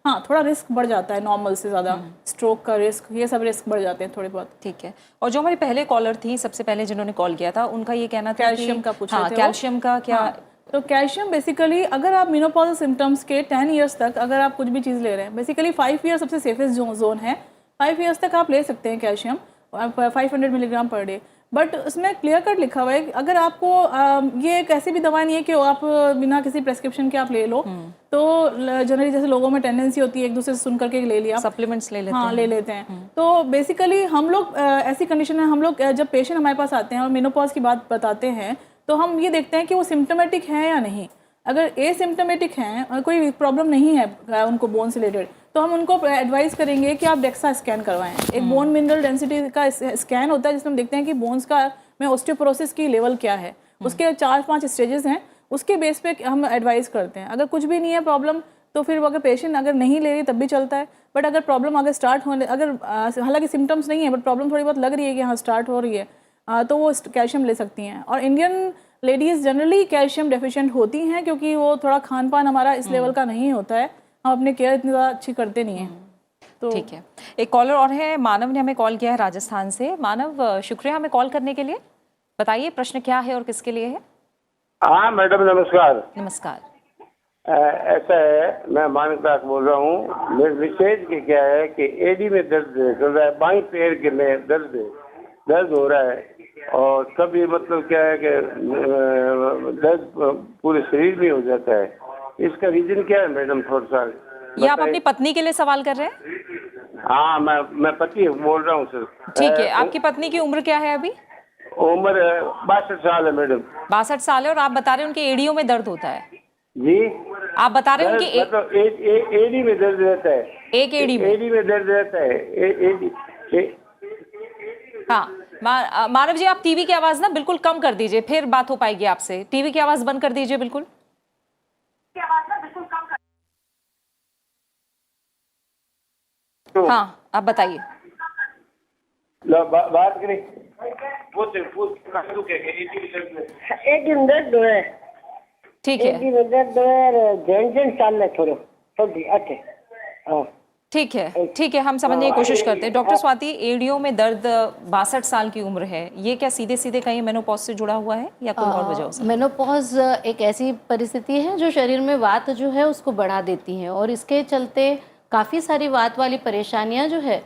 हाँ थोड़ा रिस्क बढ़ जाता है नॉर्मल से ज़्यादा, स्ट्रोक का रिस्क, ये सब रिस्क बढ़ जाते हैं थोड़े बहुत। ठीक है। और जो हमारे पहले कॉलर थी, सबसे पहले जिन्होंने कॉल किया था, उनका ये कहना था कैल्शियम का पूछ रहे थे वो। कैल्शियम का क्या? तो कैल्शियम बेसिकली अगर आप मेनोपॉजल सिम्टम्स के 10 इयर्स तक अगर आप कुछ भी चीज़ ले रहे हैं, बेसिकली 5 ईयर सबसे सेफेस्ट जोन है, 5 इयर्स तक आप ले सकते हैं calcium 500 milligram per day. But उसमें क्लियर कट लिखा हुआ है कि अगर आपको ये एक ऐसी भी दवा नहीं है कि आप बिना किसी प्रेस्क्रिप्शन के आप ले लो। तो जनरली जैसे लोगों में टेंडेंसी होती है एक दूसरे से सुन करके ले लिया, सप्लीमेंट्स ले लेते हाँ हैं। ले लेते हैं। तो बेसिकली हम लोग ऐसी कंडीशन में हम लोग जब पेशेंट हमारे पास आते हैं और मेनोपॉज की बात बताते हैं तो हम ये देखते हैं कि वो सिम्टोमेटिक है या नहीं। अगर एसिम्टोमेटिक हैं और कोई प्रॉब्लम नहीं है उनको बोन से रिलेटेड, तो हम उनको एडवाइस करेंगे कि आप डेक्सा स्कैन करवाएं। एक बोन मिनरल डेंसिटी का स्कैन होता है जिसमें हम देखते हैं कि बोन्स का में ऑस्टियोपोरोसिस की लेवल क्या है। उसके 4-5 स्टेजेस हैं, उसके बेस पे हम एडवाइस करते हैं। अगर कुछ भी नहीं है प्रॉब्लम तो फिर अगर पेशेंट अगर नहीं ले रही तब भी चलता है। बट अगर प्रॉब्लम अगर स्टार्ट होने, अगर हालांकि सिम्टम्स नहीं है बट प्रॉब्लम थोड़ी बहुत लग रही है कि हाँ स्टार्ट हो रही है, तो वो कैल्शियम ले सकती हैं। और Indian ladies generally calcium deficient होती हैं क्योंकि वो थोड़ा खान पान हमारा इस लेवल का नहीं होता है, हम अपने केयर इतनी ज़्यादा अच्छी करते नहीं हैं। तो ठीक है। एक कॉलर और है, मानव ने हमें कॉल किया है राजस्थान से। मानव, शुक्रिया हमें कॉल करने के लिए। बताइए प्रश्न क्या है और किसके लिए है? हाँ मैडम नमस्कार। नमस्कार। ऐसा है, मैं मानव दास बोल रहा हूँ। मेरे विशेष के क्या है कि एडी में दर्द चल रहा है, बाईं पैर के में दर्द हो रहा है और कभी मतलब क्या है कि दर्द पूरे शरीर में हो जाता है। इसका रीजन क्या है मैडम, थोड़ा सा ये आप अपनी पत्नी के लिए सवाल कर रहे हैं? हाँ मैं पति बोल रहा हूँ सर। ठीक है। आपकी पत्नी की उम्र क्या है अभी? उम्र 62 साल है मैडम। 62 साल है और आप बता रहे हैं उनके एड़ियों में दर्द होता है? जी आप बता रहे हैं उनकी मतलब एडी में दर्द रहता है। एक एड़ी में? एडी में दर्द रहता है। हाँ मानव जी, आप टीवी की आवाज ना बिल्कुल कम कर दीजिए, फिर बात हो पाएगी आपसे। टीवी की आवाज बंद कर दीजिए बिल्कुल। हाँ आप बताइए। बात करें एक दिन दर्द है, ठीक है। एक दिन दर्द है, जॉइंट चाल है थोड़े थोड़ी अच्छे। हाँ ठीक है, ठीक है, हम समझने की कोशिश करते हैं। डॉक्टर स्वाति, एड़ियों में दर्द, 62 साल की उम्र है, ये क्या सीधे सीधे कहीं मेनोपॉज से जुड़ा हुआ है या कोई और वजह हो सकती है? मेनोपॉज एक ऐसी परिस्थिति है जो शरीर में वात जो है उसको बढ़ा देती है और इसके चलते काफ़ी सारी वात वाली परेशानियां जो है,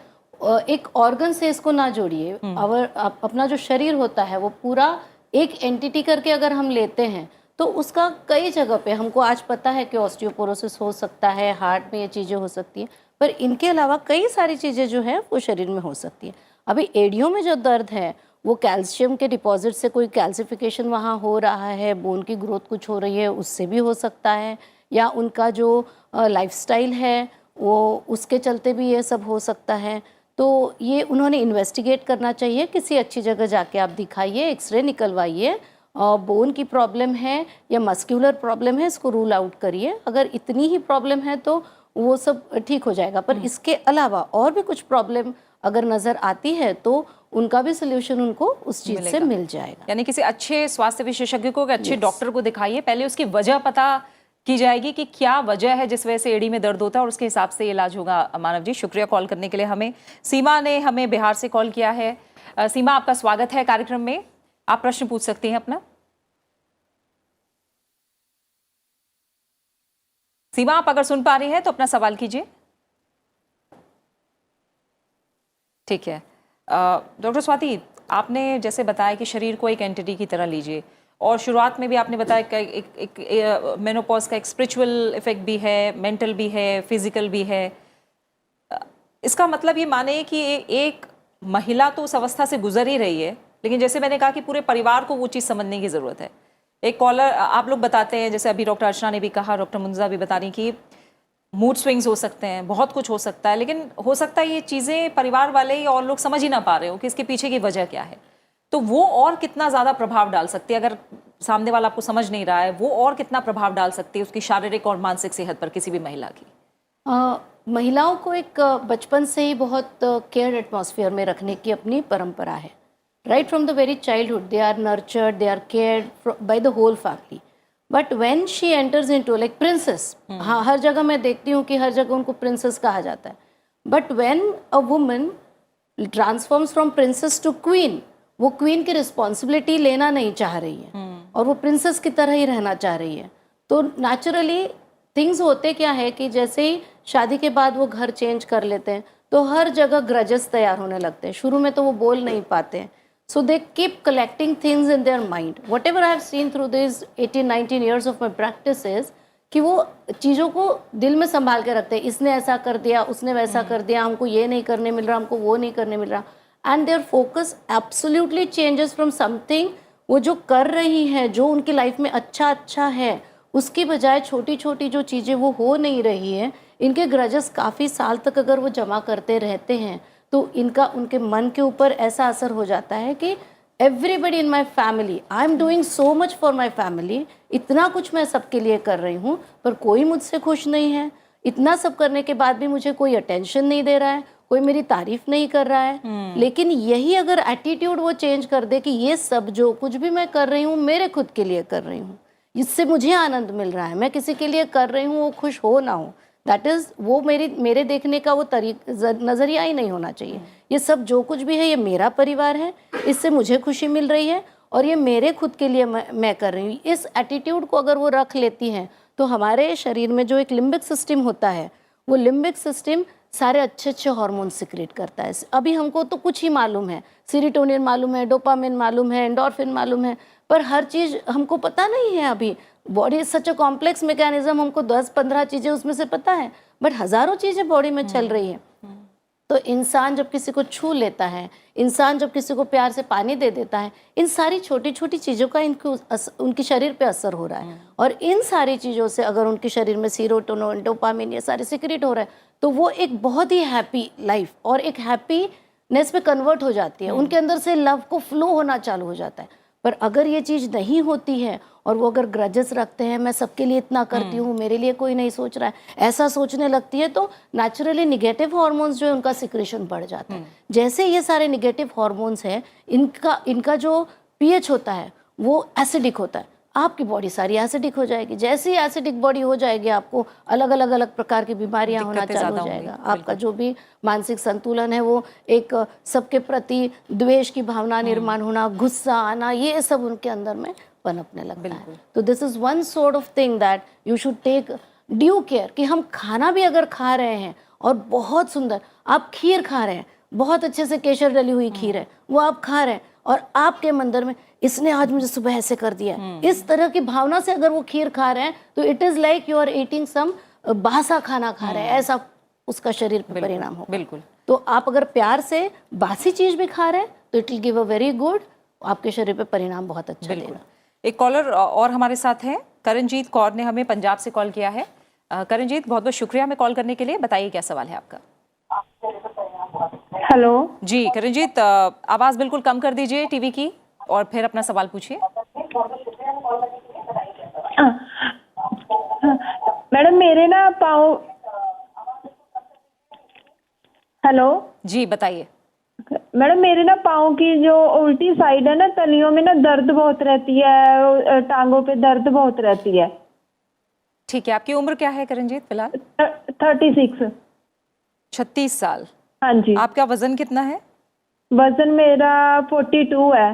एक ऑर्गन से इसको ना जोड़िए। और अपना जो शरीर होता है वो पूरा एक एंटिटी करके अगर हम लेते हैं तो उसका कई जगह पे हमको आज पता है कि ऑस्टियोपोरोसिस हो सकता है, हार्ट में ये चीज़ें हो सकती हैं, पर इनके अलावा कई सारी चीज़ें जो है वो शरीर में हो सकती है। अभी एड़ियों में जो दर्द है वो कैल्शियम के डिपॉजिट से कोई कैल्सिफिकेशन वहाँ हो रहा है, बोन की ग्रोथ कुछ हो रही है, उससे भी हो सकता है, या उनका जो लाइफस्टाइल है वो उसके चलते भी ये सब हो सकता है। तो ये उन्होंने इन्वेस्टिगेट करना चाहिए, किसी अच्छी जगह जाके आप दिखाइए, एक्सरे निकलवाइए, बोन की प्रॉब्लम है या मस्क्यूलर प्रॉब्लम है इसको रूल आउट करिए। अगर इतनी ही प्रॉब्लम है तो वो सब ठीक हो जाएगा, पर इसके अलावा और भी कुछ प्रॉब्लम अगर नज़र आती है तो उनका भी सोल्यूशन उनको उस चीज़ से मिल जाएगा। यानी किसी अच्छे स्वास्थ्य विशेषज्ञ को, अच्छे डॉक्टर को दिखाइए, पहले उसकी वजह पता की जाएगी कि क्या वजह है जिस वजह से एड़ी में दर्द होता है और उसके हिसाब से इलाज होगा। मानव जी, शुक्रिया कॉल करने के लिए। हमें सीमा ने हमें बिहार से कॉल किया है। सीमा, आपका स्वागत है कार्यक्रम में, आप प्रश्न पूछ सकती हैं अपना। सीमा, आप अगर सुन पा रही हैं तो अपना सवाल कीजिए। ठीक है। डॉक्टर स्वाति, आपने जैसे बताया कि शरीर को एक एंटिटी की तरह लीजिए, और शुरुआत में भी आपने बताया कि एक मेनोपॉज का एक स्पिरिचुअल इफेक्ट भी है, मेंटल भी है, फिजिकल भी है। इसका मतलब ये माने कि एक महिला तो उस अवस्था से गुजर ही रही है, लेकिन जैसे मैंने कहा कि पूरे परिवार को वो चीज़ समझने की ज़रूरत है। एक कॉलर, आप लोग बताते हैं, जैसे अभी डॉक्टर अर्चना ने भी कहा, डॉक्टर मुंजा भी बता रही कि मूड स्विंग्स हो सकते हैं, बहुत कुछ हो सकता है, लेकिन हो सकता है ये चीज़ें परिवार वाले या और लोग समझ ही ना पा रहे हो कि इसके पीछे की वजह क्या है। तो वो और कितना ज़्यादा प्रभाव डाल सकती है, अगर सामने वाला आपको समझ नहीं रहा है, वो और कितना प्रभाव डाल सकती है उसकी शारीरिक और मानसिक सेहत पर किसी भी महिला की? महिलाओं को एक बचपन से ही बहुत केयर एटमॉस्फेयर में रखने की अपनी परंपरा है। Right from the very childhood they are nurtured, they are cared by the whole family. But when she enters into like princes, हाँ हर जगह मैं देखती हूँ कि हर जगह उनको प्रिंसेस कहा जाता है, but when a woman transforms from princess to queen, वो क्वीन की रिस्पॉन्सिबिलिटी लेना नहीं चाह रही है और वो प्रिंसेस की तरह ही रहना चाह रही है। तो नेचुरली थिंग्स होते क्या है कि जैसे ही शादी के बाद वो घर चेंज कर लेते हैं तो हर जगह ग्रजेस तैयार होने लगते हैं। शुरू में तो वो बोल नहीं पाते हैं, so they keep collecting things in their mind. Whatever I have seen through this 18-19 years of my practice is कि वो चीज़ों को दिल में संभाल के रखते हैं। इसने ऐसा कर दिया, उसने वैसा कर दिया, हमको ये नहीं करने मिल रहा, हमको वो नहीं करने मिल रहा, and their focus absolutely changes from something, वो जो कर रही है, जो उनकी लाइफ में अच्छा है, उसकी बजाय छोटी छोटी जो चीज़ें वो हो नहीं रही है, इनके ग्रजेस काफ़ी साल तक अगर वो जमा करते रहते हैं तो इनका उनके मन के ऊपर ऐसा असर हो जाता है कि everybody in my family, I am doing so much for my family, इतना कुछ मैं सबके लिए कर रही हूँ पर कोई मुझसे खुश नहीं है, इतना सब करने के बाद भी मुझे कोई अटेंशन नहीं दे रहा है, कोई मेरी तारीफ नहीं कर रहा है। लेकिन यही अगर एटीट्यूड वो चेंज कर दे कि ये सब जो कुछ भी मैं कर रही हूँ मेरे खुद के लिए कर रही हूँ, इससे मुझे आनंद मिल रहा है, मैं किसी के लिए कर रही हूँ वो खुश हो ना हो, दैट इज़ वो मेरे देखने का वो नज़रिया ही नहीं होना चाहिए। ये सब जो कुछ भी है ये मेरा परिवार है, इससे मुझे खुशी मिल रही है और ये मेरे खुद के लिए मैं कर रही हूँ। इस एटीट्यूड को अगर वो रख लेती हैं तो हमारे शरीर में जो एक लिम्बिक सिस्टम होता है, वो लिम्बिक सिस्टम सारे अच्छे हार्मोन सिक्रेट करता है। अभी हमको तो कुछ ही मालूम है, सीरोटोनिन मालूम है, डोपामिन मालूम है, एंडोर्फिन मालूम है, पर हर चीज़ हमको पता नहीं है। अभी body such a complex mechanism, हमको 10-15 चीज़ें उसमें से पता है, बट हज़ारों चीज़ें बॉडी में चल रही हैं। तो इंसान जब किसी को छू लेता है, इंसान जब किसी को प्यार से पानी दे देता है, इन सारी छोटी छोटी चीज़ों का उनके शरीर पे असर हो रहा है और इन सारी चीज़ों से अगर उनके शरीर में सीरोटोनिन, डोपामिन ये सारे सिक्रेट हो रहा है तो वो एक बहुत ही हैप्पी लाइफ और एक हैप्पीनेस पे कन्वर्ट हो जाती है, उनके अंदर से लव को फ्लो होना चालू हो जाता है। पर अगर ये चीज़ नहीं होती है और वो अगर ग्रजेस रखते हैं, मैं सबके लिए इतना करती हूँ, मेरे लिए कोई नहीं सोच रहा है, ऐसा सोचने लगती है तो नेचुरली निगेटिव हार्मोन्स जो है उनका सिक्रेशन बढ़ जाता है। जैसे ये सारे निगेटिव हार्मोन्स हैं, इनका जो पीएच होता है वो एसिडिक होता है, आपकी बॉडी सारी एसिडिक हो जाएगी। जैसे ही एसिडिक बॉडी हो जाएगी आपको अलग अलग प्रकार की बीमारियां होना चालू हो जाएगा। आपका जो भी मानसिक संतुलन है वो एक सबके प्रति द्वेष की भावना निर्माण होना, गुस्सा आना, ये सब उनके अंदर में पनपने लगता है। तो this is one sort of thing that you should take due care कि हम खाना भी अगर खा रहे हैं और बहुत सुंदर आप खीर खा रहे हैं, बहुत अच्छे से केसर डली हुई खीर है वो आप खा रहे हैं और आपके मंदिर में इसने आज मुझे सुबह ऐसे कर दिया है, इस तरह की भावना से अगर वो खीर खा रहे हैं तो it is like you are eating some बासा खाना खा रहे हैं, ऐसा उसका शरीर पर परिणाम हो। बिल्कुल। तो आप अगर प्यार से बासी चीज भी खा रहे हैं तो it will give a very good, आपके शरीर पे परिणाम बहुत अच्छा देगा। एक कॉलर और हमारे साथ है, करणजीत कौर ने हमें पंजाब से कॉल किया है। करणजीत, बहुत बहुत शुक्रिया हमें कॉल करने के लिए। बताइए क्या सवाल है आपका। हेलो जी करणजीत, आवाज बिल्कुल कम कर दीजिए टीवी की और फिर अपना सवाल पूछिए। मैडम मेरे ना पाँव, हेलो जी बताइए। मैडम मेरे ना पाँव की जो उल्टी साइड है ना, तलियों में ना दर्द बहुत रहती है, टांगों पे दर्द बहुत रहती है। ठीक है, आपकी उम्र क्या है करणजीत फिलहाल? 36। 36 साल। हाँ जी। आपका वजन कितना है? वजन मेरा 42 है।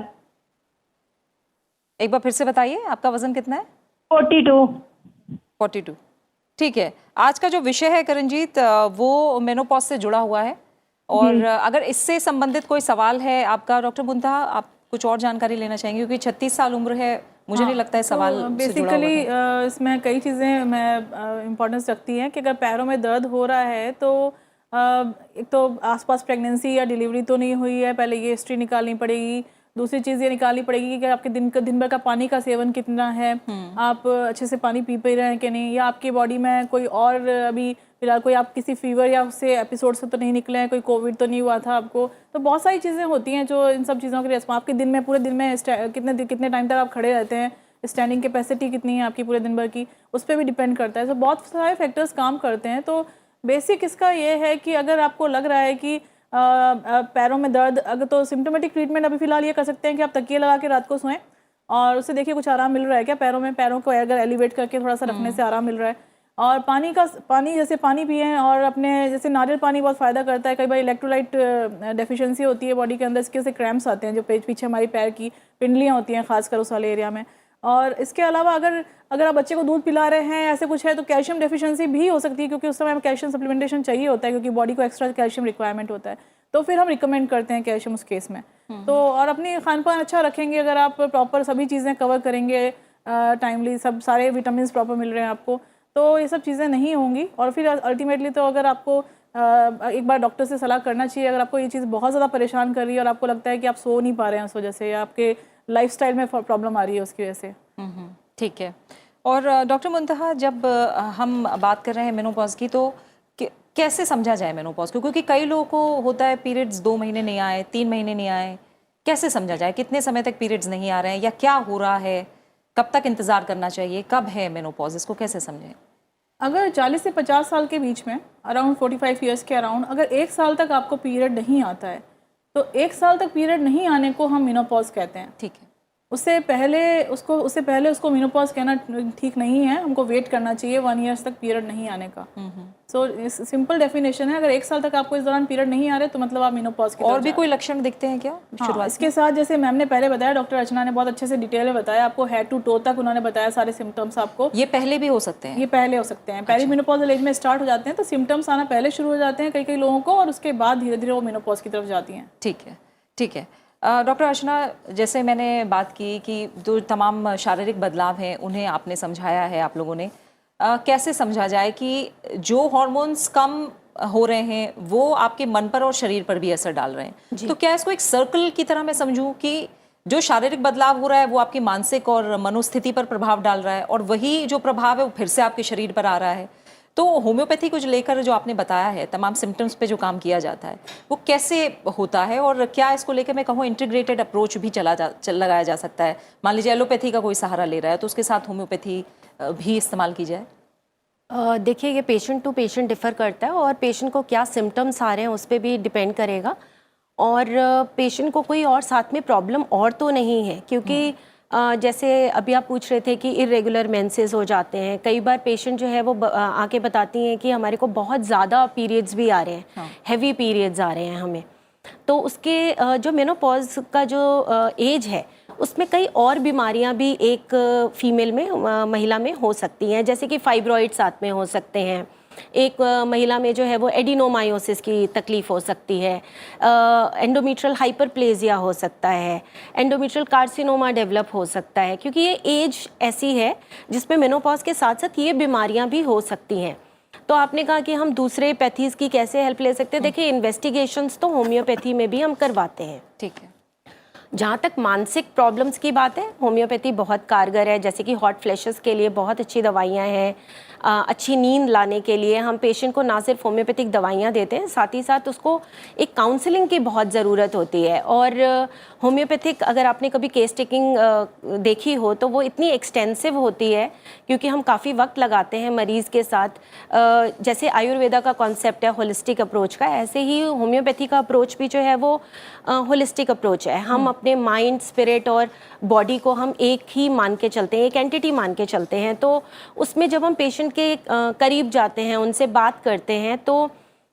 एक बार फिर से बताइए, आपका वजन कितना है? 42। ठीक है, आज का जो विषय है करणजीत वो मेनोपॉज से जुड़ा हुआ है और अगर इससे संबंधित कोई सवाल है आपका डॉक्टर मुंतहा, आप कुछ और जानकारी लेना चाहेंगे क्योंकि 36 साल उम्र है, मुझे नहीं लगता है सवाल तो बेसिकली इसमें कई चीज़ें मैं इम्पोर्टेंस रखती हैं कि अगर पैरों में दर्द हो रहा है तो एक तो आसपास प्रेगनेंसी या डिलीवरी तो नहीं हुई है, पहले ये हिस्ट्री निकालनी पड़ेगी। दूसरी चीज़ ये निकालनी पड़ेगी कि आपके दिन भर का पानी का सेवन कितना है, आप अच्छे से पानी पी रहे हैं कि नहीं, या आपकी बॉडी में कोई और अभी फिलहाल कोई आप किसी फीवर या उससे एपिसोड से तो नहीं निकले हैं, कोई कोविड तो नहीं हुआ था आपको। तो बहुत सारी चीज़ें होती हैं जो इन सब चीज़ों के रिस्पॉन्स, आपके दिन में पूरे दिन में कितने टाइम तक आप खड़े रहते हैं, स्टैंडिंग कैपेसिटी कितनी है आपकी पूरे दिन भर की, उस पर भी डिपेंड करता है। तो बहुत सारे फैक्टर्स काम करते हैं। तो बेसिक इसका ये है कि अगर आपको लग रहा है कि पैरों में दर्द, अगर तो सिम्टोमेटिक ट्रीटमेंट अभी फिलहाल ये कर सकते हैं कि आप तकिए लगा के रात को सोएं और उससे देखिए कुछ आराम मिल रहा है क्या पैरों में? पैरों को अगर एलिवेट करके थोड़ा सा रखने से आराम मिल रहा है। और पानी जैसे पानी पिए, और अपने जैसे नारियल पानी बहुत फ़ायदा करता है। कई बार इलेक्ट्रोलाइट डेफिशिएंसी होती है बॉडी के अंदर, इसके से क्रैम्प्स आते हैं जो पीछे हमारी पैर की पिंडलियाँ होती हैं, खासकर उस वाले एरिया में। और इसके अलावा अगर आप बच्चे को दूध पिला रहे हैं, ऐसे कुछ है, तो कैल्शियम डेफिशिएंसी भी हो सकती है, क्योंकि उस समय कैल्शियम सप्लीमेंटेशन चाहिए होता है, क्योंकि बॉडी को एक्स्ट्रा कैल्शियम रिक्वायरमेंट होता है। तो फिर हम रिकमेंड करते हैं कैल्शियम उस केस में। तो और अपनी खान पान अच्छा रखेंगे, अगर आप प्रॉपर सभी चीज़ें कवर करेंगे टाइमली, सब सारे विटामिन प्रॉपर मिल रहे हैं आपको, तो ये सब चीज़ें नहीं होंगी। और फिर अल्टीमेटली तो अगर आपको एक बार डॉक्टर से सलाह करना चाहिए, अगर आपको ये चीज़ बहुत ज़्यादा परेशान कर रही है और आपको लगता है कि आप सो नहीं पा रहे हैं उस वजह से, या आपके लाइफस्टाइल में प्रॉब्लम आ रही है उसकी वजह से। ठीक है। और डॉक्टर मुंतहा, जब हम बात कर रहे हैं मेनोपॉज की, तो कैसे समझा जाए मेनोपॉज को? क्योंकि कई लोगों को होता है पीरियड्स 2 महीने नहीं आए, 3 महीने नहीं आए, कैसे समझा जाए कितने समय तक पीरियड्स नहीं आ रहे हैं, या क्या हो रहा है, कब तक इंतज़ार करना चाहिए, कब है मेनोपॉज, इसको कैसे समझें? अगर 40 से 50 साल के बीच में, अराउंड 45 ईयर्स के अराउंड, अगर 1 साल तक आपको पीरियड नहीं आता है, तो 1 साल तक पीरियड नहीं आने को हम मेनोपॉज कहते हैं। ठीक है। उससे पहले उसको मेनोपॉज कहना ठीक नहीं है, हमको वेट करना चाहिए 1 ईयर्स तक पीरियड नहीं आने का। सो सिंपल डेफिनेशन है, अगर 1 साल तक आपको इस दौरान पीरियड नहीं आ रहे तो मतलब आप मेनोपॉज की और भी कोई लक्षण दिखते हैं क्या? हाँ, इसके साथ जैसे मैम ने पहले बताया, डॉक्टर अर्चना ने बहुत अच्छे से डिटेल में बताया, आपको हेड टू टो तक उन्होंने बताया सारे सिम्टम्स आपको। ये पहले भी हो सकते हैं? ये पहले हो सकते हैं, पहले मेनोपॉजल एज में स्टार्ट हो जाते हैं, तो सिम्टम्स आना पहले शुरू हो जाते हैं कई लोगों को, और उसके बाद धीरे धीरे वो मेनोपॉज की तरफ जाती हैं। ठीक है, ठीक है। डॉक्टर अर्चना, जैसे मैंने बात की कि जो तमाम शारीरिक बदलाव हैं उन्हें आपने समझाया है, आप लोगों ने कैसे समझा जाए कि जो हार्मोन्स कम हो रहे हैं वो आपके मन पर और शरीर पर भी असर डाल रहे हैं, तो क्या इसको एक सर्कल की तरह मैं समझूं कि जो शारीरिक बदलाव हो रहा है वो आपकी मानसिक और मनोस्थिति पर प्रभाव डाल रहा है, और वही जो प्रभाव है वो फिर से आपके शरीर पर आ रहा है? तो होम्योपैथी को लेकर जो आपने बताया है, तमाम सिम्टम्स पे जो काम किया जाता है, वो कैसे होता है, और क्या इसको लेकर मैं कहूँ इंटीग्रेटेड अप्रोच भी लगाया जा सकता है? मान लीजिए एलोपैथी का कोई सहारा ले रहा है, तो उसके साथ होम्योपैथी भी इस्तेमाल की जाए? देखिए, ये पेशेंट टू पेशेंट डिफ़र करता है, और पेशेंट को क्या सिम्टम्स आ रहे हैं उस पर भी डिपेंड करेगा, और पेशेंट को कोई और साथ में प्रॉब्लम और तो नहीं है, क्योंकि जैसे अभी आप पूछ रहे थे कि इरेगुलर मेंसेस हो जाते हैं, कई बार पेशेंट जो है वो आके बताती हैं कि हमारे को बहुत ज़्यादा पीरियड्स भी आ रहे हैं, हैवी पीरियड्स आ रहे हैं हमें। तो उसके जो मेनोपॉज का जो एज है उसमें कई और बीमारियां भी एक फीमेल में महिला में हो सकती हैं, जैसे कि फाइब्रॉइड साथ में हो सकते हैं, एक महिला में जो है वो एडिनोमायोसिस की तकलीफ़ हो सकती है, एंडोमेट्रियल हाइपरप्लेजिया हो सकता है, एंडोमेट्रियल कार्सिनोमा डेवलप हो सकता है, क्योंकि ये एज ऐसी है जिसमें मेनोपॉज के साथ साथ ये बीमारियां भी हो सकती हैं। तो आपने कहा कि हम दूसरे पैथीज की कैसे हेल्प ले सकते हैं, देखिए इन्वेस्टिगेशंस तो होम्योपैथी में भी हम करवाते हैं। ठीक है। जहाँ तक मानसिक प्रॉब्लम्स की बात है, होम्योपैथी बहुत कारगर है, जैसे कि हॉट फ्लैशेस के लिए बहुत अच्छी दवाइयाँ हैं, अच्छी नींद लाने के लिए हम पेशेंट को ना सिर्फ होम्योपैथिक दवाइयाँ देते हैं, साथ ही साथ उसको एक काउंसलिंग की बहुत ज़रूरत होती है। और होम्योपैथिक अगर आपने कभी केस टेकिंग देखी हो तो वो इतनी एक्सटेंसिव होती है, क्योंकि हम काफ़ी वक्त लगाते हैं मरीज़ के साथ। जैसे आयुर्वेदा का कॉन्सेप्ट है होलिस्टिक अप्रोच का, ऐसे ही होम्योपैथी का अप्रोच भी जो है वो होलिस्टिक अप्रोच है। हम अपने माइंड, स्पिरिट और बॉडी को हम एक ही मान के चलते हैं, एक एंटिटी मान के चलते हैं। तो उसमें जब हम पेशेंट के करीब जाते हैं, उनसे बात करते हैं, तो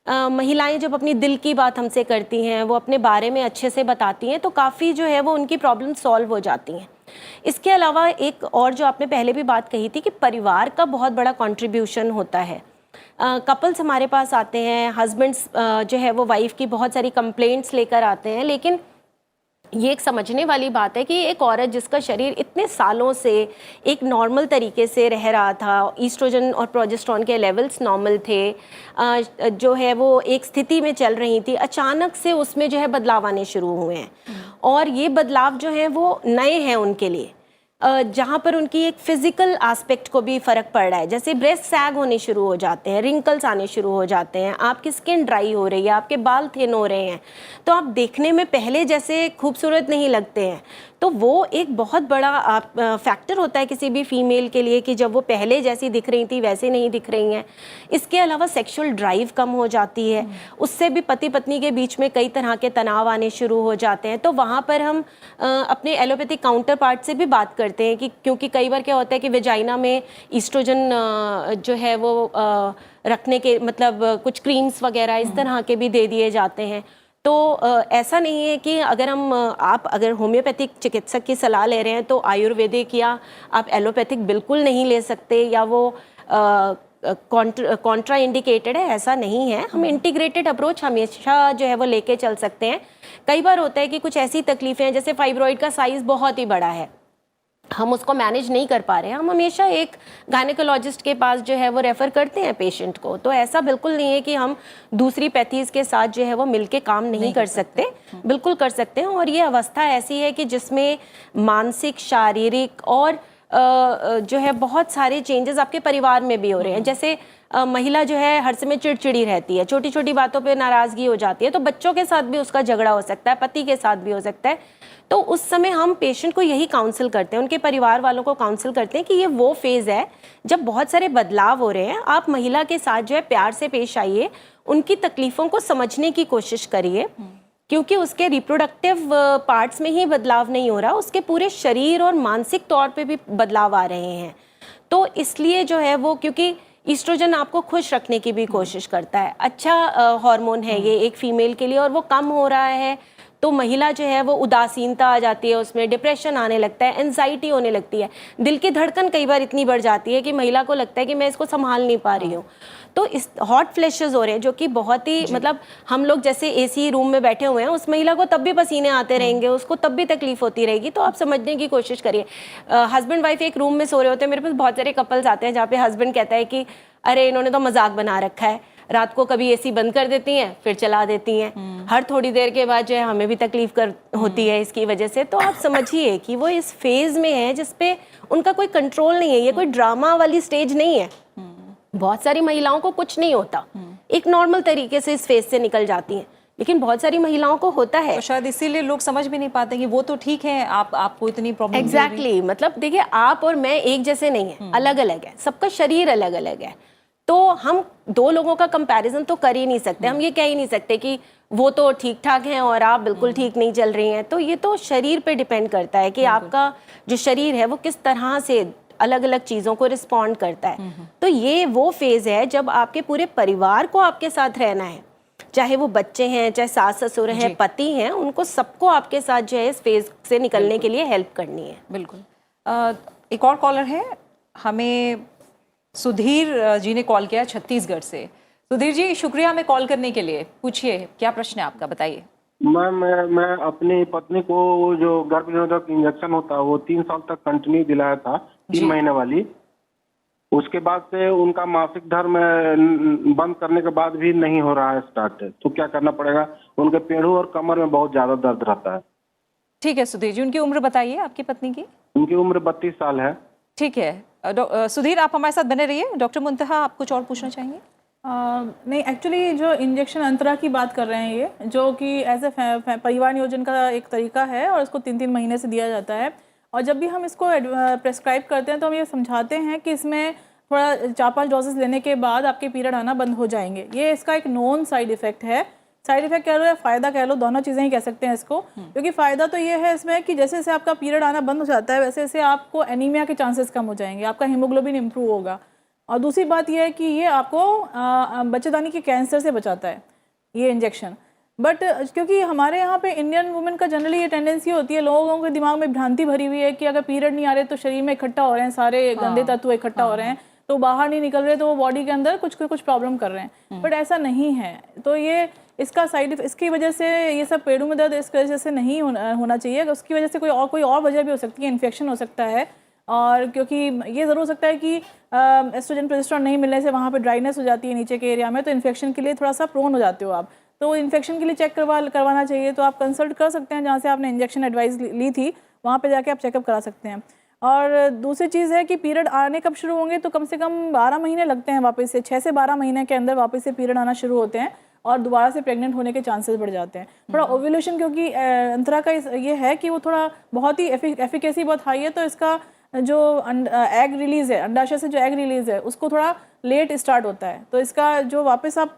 महिलाएं जब अपनी दिल की बात हमसे करती हैं, वो अपने बारे में अच्छे से बताती हैं, तो काफ़ी जो है वो उनकी प्रॉब्लम सॉल्व हो जाती हैं। इसके अलावा एक और जो आपने पहले भी बात कही थी कि परिवार का बहुत बड़ा कंट्रीब्यूशन होता है। कपल्स हमारे पास आते हैं, हस्बैंड्स जो है वो वाइफ की बहुत सारी कंप्लेंट्स लेकर आते हैं, लेकिन ये एक समझने वाली बात है कि एक औरत जिसका शरीर इतने सालों से एक नॉर्मल तरीके से रह रहा था, ईस्ट्रोजन और प्रोजेस्टेरोन के लेवल्स नॉर्मल थे, जो है वो एक स्थिति में चल रही थी, अचानक से उसमें जो है बदलाव आने शुरू हुए हैं। और ये बदलाव जो हैं वो नए हैं उनके लिए, जहाँ पर उनकी एक फिजिकल एस्पेक्ट को भी फ़र्क पड़ रहा है, जैसे ब्रेस्ट सैग होने शुरू हो जाते हैं, रिंकल्स आने शुरू हो जाते हैं, आपकी स्किन ड्राई हो रही है, आपके बाल थिन हो रहे हैं, तो आप देखने में पहले जैसे खूबसूरत नहीं लगते हैं। तो वो एक बहुत बड़ा फैक्टर होता है किसी भी फीमेल के लिए कि जब वो पहले जैसी दिख रही थी वैसे नहीं दिख रही हैं। इसके अलावा सेक्सुअल ड्राइव कम हो जाती है, उससे भी पति पत्नी के बीच में कई तरह के तनाव आने शुरू हो जाते हैं। तो वहाँ पर हम अपने एलोपैथिक काउंटर पार्ट से भी बात करते हैं कि क्योंकि कई बार क्या होता है कि वेजाइना में ईस्ट्रोजन जो है वो रखने के मतलब कुछ क्रीम्स वगैरह इस तरह के भी दे दिए जाते हैं। तो ऐसा नहीं है कि अगर आप अगर होम्योपैथिक चिकित्सक की सलाह ले रहे हैं तो आयुर्वेदिक या आप एलोपैथिक बिल्कुल नहीं ले सकते या वो कॉन्ट्रा इंडिकेटेड है, ऐसा नहीं है। हम इंटीग्रेटेड अप्रोच हमेशा जो है वो लेके चल सकते हैं। कई बार होता है कि कुछ ऐसी तकलीफ़ें हैं जैसे फाइब्रॉइड का साइज़ बहुत ही बड़ा है, हम उसको मैनेज नहीं कर पा रहे हैं, हम हमेशा एक गायनेकोलॉजिस्ट के पास जो है वो रेफ़र करते हैं पेशेंट को। तो ऐसा बिल्कुल नहीं है कि हम दूसरी पैथीज़ के साथ जो है वो मिलके काम नहीं कर सकते, बिल्कुल कर सकते हैं। और ये अवस्था ऐसी है कि जिसमें मानसिक, शारीरिक और जो है बहुत सारे चेंजेस आपके परिवार में भी हो रहे हैं। जैसे महिला जो है हर समय चिड़चिड़ी रहती है, छोटी छोटी बातों पे नाराज़गी हो जाती है, तो बच्चों के साथ भी उसका झगड़ा हो सकता है, पति के साथ भी हो सकता है। तो उस समय हम पेशेंट को यही काउंसिल करते हैं, उनके परिवार वालों को काउंसिल करते हैं कि ये वो फेज़ है जब बहुत सारे बदलाव हो रहे हैं। आप महिला के साथ जो है प्यार से पेश आइए, उनकी तकलीफ़ों को समझने की कोशिश करिए, क्योंकि उसके रिप्रोडक्टिव पार्ट्स में ही बदलाव नहीं हो रहा, उसके पूरे शरीर और मानसिक तौर पे भी बदलाव आ रहे हैं। तो इसलिए जो है वो, क्योंकि ईस्ट्रोजन आपको खुश रखने की भी कोशिश करता है, अच्छा हार्मोन है ये एक फीमेल के लिए, और वो कम हो रहा है तो महिला जो है वो उदासीनता आ जाती है, उसमें डिप्रेशन आने लगता है, एंजाइटी होने लगती है, दिल की धड़कन कई बार इतनी बढ़ जाती है कि महिला को लगता है कि मैं इसको संभाल नहीं पा रही हूँ। तो इस हॉट फ्लैशेस हो रहे हैं जो कि बहुत ही मतलब हम लोग जैसे एसी रूम में बैठे हुए हैं, उस महिला को तब भी पसीने आते रहेंगे, उसको तब भी तकलीफ होती रहेगी। तो आप समझने की कोशिश करिए। हस्बैंड वाइफ एक रूम में सो रहे होते हैं, मेरे पास बहुत सारे कपल्स आते हैं जहाँ पे हस्बैंड कहता है कि अरे इन्होंने तो मजाक बना रखा है, रात को कभी एसी बंद कर देती हैं फिर चला देती हैं, हर थोड़ी देर के बाद जो है हमें भी तकलीफ होती है इसकी वजह से। तो आप समझिए कि वो इस फेज में है जिसपे उनका कोई कंट्रोल नहीं है, ये कोई ड्रामा वाली स्टेज नहीं है। बहुत सारी महिलाओं को कुछ नहीं होता, एक नॉर्मल तरीके से इस फेज से निकल जाती हैं, लेकिन बहुत सारी महिलाओं को होता है। तो शायद इसीलिए लोग समझ भी नहीं पाते कि वो तो ठीक है, आपको इतनी प्रॉब्लम। एग्जैक्टली मतलब देखिए, आप और मैं एक जैसे नहीं है, अलग अलग है, सबका शरीर अलग अलग है। तो हम दो लोगों का कंपैरिजन तो कर ही नहीं सकते, हम ये कह ही नहीं सकते कि वो तो ठीक ठाक हैं और आप बिल्कुल ठीक नहीं चल रही हैं। तो ये तो शरीर पे डिपेंड करता है कि आपका जो शरीर है वो किस तरह से अलग अलग चीज़ों को रिस्पॉन्ड करता है। तो ये वो फेज़ है जब आपके पूरे परिवार को आपके साथ रहना है, चाहे वो बच्चे हैं, चाहे सास ससुर हैं, पति हैं, उनको सबको आपके साथ जो है इस फेज़ से निकलने के लिए हेल्प करनी है। बिल्कुल। एक और कॉलर है, हमें सुधीर जी ने कॉल किया छत्तीसगढ़ से। सुधीर जी, शुक्रिया हमें कॉल करने के लिए। पूछिए, क्या प्रश्न है आपका, बताइए। मैं अपनी पत्नी को जो गर्भ निरोधक इंजेक्शन होता है वो 3 साल तक कंटिन्यू दिलाया था, 3 महीने वाली। उसके बाद से उनका मासिक धर्म बंद करने के बाद भी नहीं हो रहा है स्टार्ट, तो क्या करना पड़ेगा? उनके पेड़ों और कमर में बहुत ज्यादा दर्द रहता है। ठीक है सुधीर जी, उनकी उम्र बताइए आपकी पत्नी की। उनकी उम्र 32 साल है। ठीक है सुधीर, आप हमारे साथ बने रहिए। डॉक्टर मुंतहा, आप कुछ और पूछना चाहेंगे? नहीं, एक्चुअली जो इंजेक्शन अंतरा की बात कर रहे हैं, ये जो कि एज ए परिवार नियोजन का एक तरीका है और इसको 3-3 महीने से दिया जाता है। और जब भी हम इसको प्रेस्क्राइब करते हैं तो हम ये समझाते हैं कि इसमें थोड़ा 4-5 डोजेस लेने के बाद आपके पीरियड आना बंद हो जाएंगे। ये इसका एक नॉन साइड इफ़ेक्ट है। साइड इफेक्ट कह लो या फ़ायदा कह लो, दोनों चीज़ें ही कह सकते हैं इसको। क्योंकि फ़ायदा तो ये है इसमें कि जैसे जैसे आपका पीरियड आना बंद हो जाता है वैसे वैसे आपको एनीमिया के चांसेस कम हो जाएंगे, आपका हीमोग्लोबिन इंप्रूव होगा। और दूसरी बात यह है कि ये आपको बच्चेदानी के कैंसर से बचाता है ये इंजेक्शन। बट क्योंकि हमारे यहाँ पे इंडियन वुमेन का जनरली ये टेंडेंसी होती है, लोगों के दिमाग में भ्रांति भरी हुई है कि अगर पीरियड नहीं आ रहे तो शरीर में इकट्ठा हो रहे हैं सारे गंदे तत्व इकट्ठा हो रहे हैं, तो बाहर नहीं निकल रहे, तो वो बॉडी के अंदर कुछ प्रॉब्लम कर रहे हैं। बट ऐसा नहीं है। तो ये इसका साइड इसकी वजह से ये सब पेड़ों में दर्द इस वजह से नहीं होना चाहिए। उसकी वजह से कोई और वजह भी हो सकती है, इन्फेक्शन हो सकता है। और क्योंकि ये ज़रूर हो सकता है कि एस्ट्रोजन प्रोजेस्टेरोन नहीं मिलने से वहाँ पे ड्राइनेस हो जाती है नीचे के एरिया में, तो इन्फेक्शन के लिए थोड़ा सा प्रोन हो जाते हो आप। तो इन्फेक्शन के लिए चेक करवाना चाहिए, तो आप कंसल्ट कर सकते हैं जहाँ से आपने इंजेक्शन एडवाइस ली थी, वहाँ पे जाके आप चेकअप करा सकते हैं। और दूसरी चीज़ है कि पीरियड आने कब शुरू होंगे, तो कम से कम 12 महीने लगते हैं वापस से, 6 से 12 महीने के अंदर वापस से पीरियड आना शुरू होते हैं। और दोबारा से प्रेग्नेंट होने के चांसेस बढ़ जाते हैं। थोड़ा ओव्यूलेशन, क्योंकि अंतरा का ये है कि वो थोड़ा बहुत ही एफिकेसी बहुत हाई है, तो इसका जो एग रिलीज है, अंडाशय से जो एग रिलीज है उसको थोड़ा लेट स्टार्ट होता है, तो इसका जो वापस आप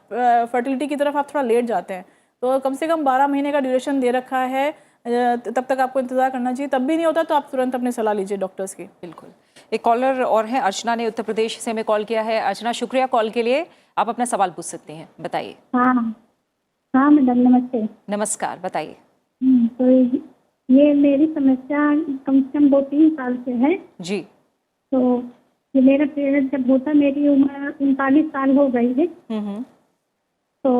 फर्टिलिटी की तरफ आप थोड़ा लेट जाते हैं। तो कम से कम 12 महीने का ड्यूरेशन दे रखा है, तब तक आपको इंतजार करना चाहिए। तब भी नहीं होता तो आप तुरंत अपनी सलाह लीजिए डॉक्टर्स की। बिल्कुल। एक कॉलर और है, अर्चना ने उत्तर प्रदेश से हमें कॉल किया है। अर्चना, शुक्रिया कॉल के लिए। आप अपना सवाल पूछ सकते हैं, बताइए। हाँ मैडम, नमस्ते। नमस्कार, बताइए। तो ये मेरी समस्या कम से कम 2-3 साल से है जी। तो ये मेरा पीरियड जब होता, मेरी उम्र 39 साल हो गई है। तो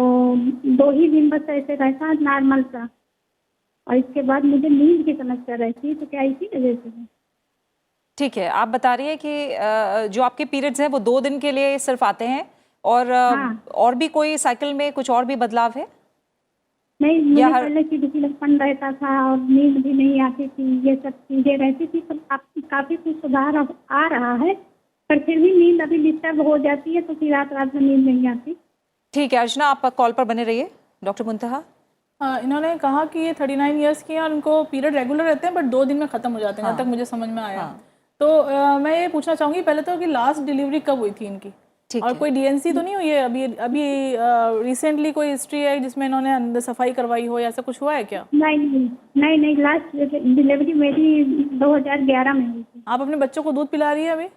2 ही दिन बस ऐसे रहता नॉर्मल सा, और इसके बाद मुझे नींद की समस्या रहती है। तो क्या इसी वजह से है? ठीक है, आप बता रही है कि जो आपके पीरियड्स हैं वो 2 दिन के लिए सिर्फ आते हैं, और भी कोई साइकिल में कुछ और भी बदलाव है? नहीं, मुझे पहले चिड़चिड़ापन रहता था और नींद भी नहीं आती थी, ये सब चीजें रहती थी। तो काफी कुछ सुधार आ रहा है, पर फिर भी नींद अभी डिस्टर्ब हो जाती है, तो फिर रात में नींद नहीं आती। ठीक है अर्चना, आप कॉल पर बने रहिए। डॉक्टर मुंतहा, इन्होंने कहा कि ये 39 इयर्स की हैं और उनको पीरियड रेगुलर रहते हैं, बट 2 दिन में ख़त्म हो जाते हैं, जब तक मुझे समझ में आया। तो मैं ये पूछना चाहूँगी पहले तो कि लास्ट डिलीवरी कब हुई थी इनकी, और कोई डीएनसी तो नहीं हुई है अभी रिसेंटली? कोई हिस्ट्री है जिसमें इन्होंने अंदर सफाई करवाई हो या ऐसा कुछ हुआ है क्या? नहीं, लास्ट डिलीवरी मेरी 2011 में हुई थी। आप अपने बच्चों को दूध पिला रही है अभी?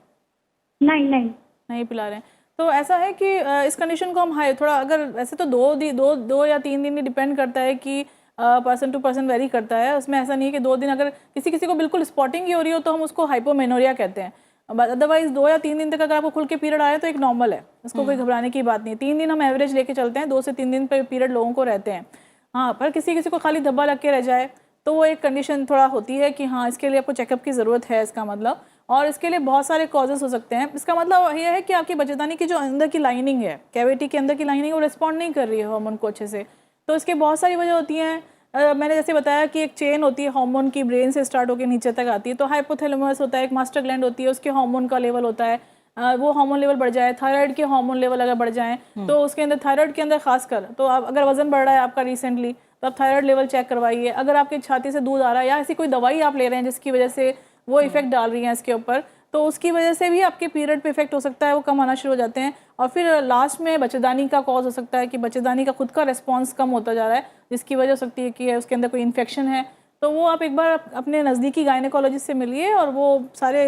नहीं पिला रहे हैं। तो ऐसा है कि इस कंडीशन को हम थोड़ा, अगर वैसे तो 2 या 3 दिन ही डिपेंड करता है कि पर्सन टू पर्सन वेरी करता है, उसमें ऐसा नहीं है कि 2 दिन, अगर किसी को बिल्कुल स्पॉटिंग ही हो रही हो तो हम उसको हाइपोमेनोरिया कहते हैं। अदरवाइज 2 या 3 दिन तक अगर आपको खुल के पीरियड आए तो एक नॉर्मल है, उसको कोई घबराने की बात नहीं। 3 दिन हम एवरेज लेके चलते हैं, 2 से 3 दिन पे पीरियड लोगों को रहते हैं। हाँ, पर किसी को खाली धब्बा लग के रह जाए तो वो एक कंडीशन थोड़ा होती है कि हाँ, इसके लिए आपको चेकअप की ज़रूरत है, इसका मतलब। और इसके लिए बहुत सारे कॉजेज़ हो सकते हैं। इसका मतलब ये है कि आपकी बच्चेदानी की जो अंदर की लाइनिंग है, कैविटी के अंदर की लाइनिंग, वो रिस्पॉन्ड नहीं कर रही है हार्मोन को अच्छे से। तो इसके बहुत सारी वजह होती हैं। मैंने जैसे बताया कि एक चेन होती है हार्मोन की, ब्रेन से स्टार्ट होकर नीचे तक आती है। तो हाइपोथैलेमस होता है, एक मास्टर ग्लैंड होती है, उसके हार्मोन का लेवल होता है, वो हार्मोन लेवल बढ़ जाए, थायराइड के हार्मोन लेवल अगर बढ़ जाएं तो उसके अंदर, थायराइड के अंदर खासकर, तो आप अगर वजन बढ़ रहा है आपका रिसेंटली, तो आप थायराइड लेवल चेक करवाइए। अगर आपकी छाती से दूध आ रहा है या ऐसी कोई दवाई आप ले रहे हैं जिसकी वजह से वो इफेक्ट डाल रही है इसके ऊपर, तो उसकी वजह से भी आपके पीरियड पे इफेक्ट हो सकता है, वो कम आना शुरू हो जाते हैं। और फिर लास्ट में बच्चेदानी का कॉज हो सकता है कि बच्चेदानी का खुद का रिस्पॉन्स कम होता जा रहा है, जिसकी वजह हो सकती है कि उसके अंदर कोई इन्फेक्शन है। तो वो आप एक बार अपने नज़दीकी गायनेकोलॉजिस्ट से मिलिए और वो सारे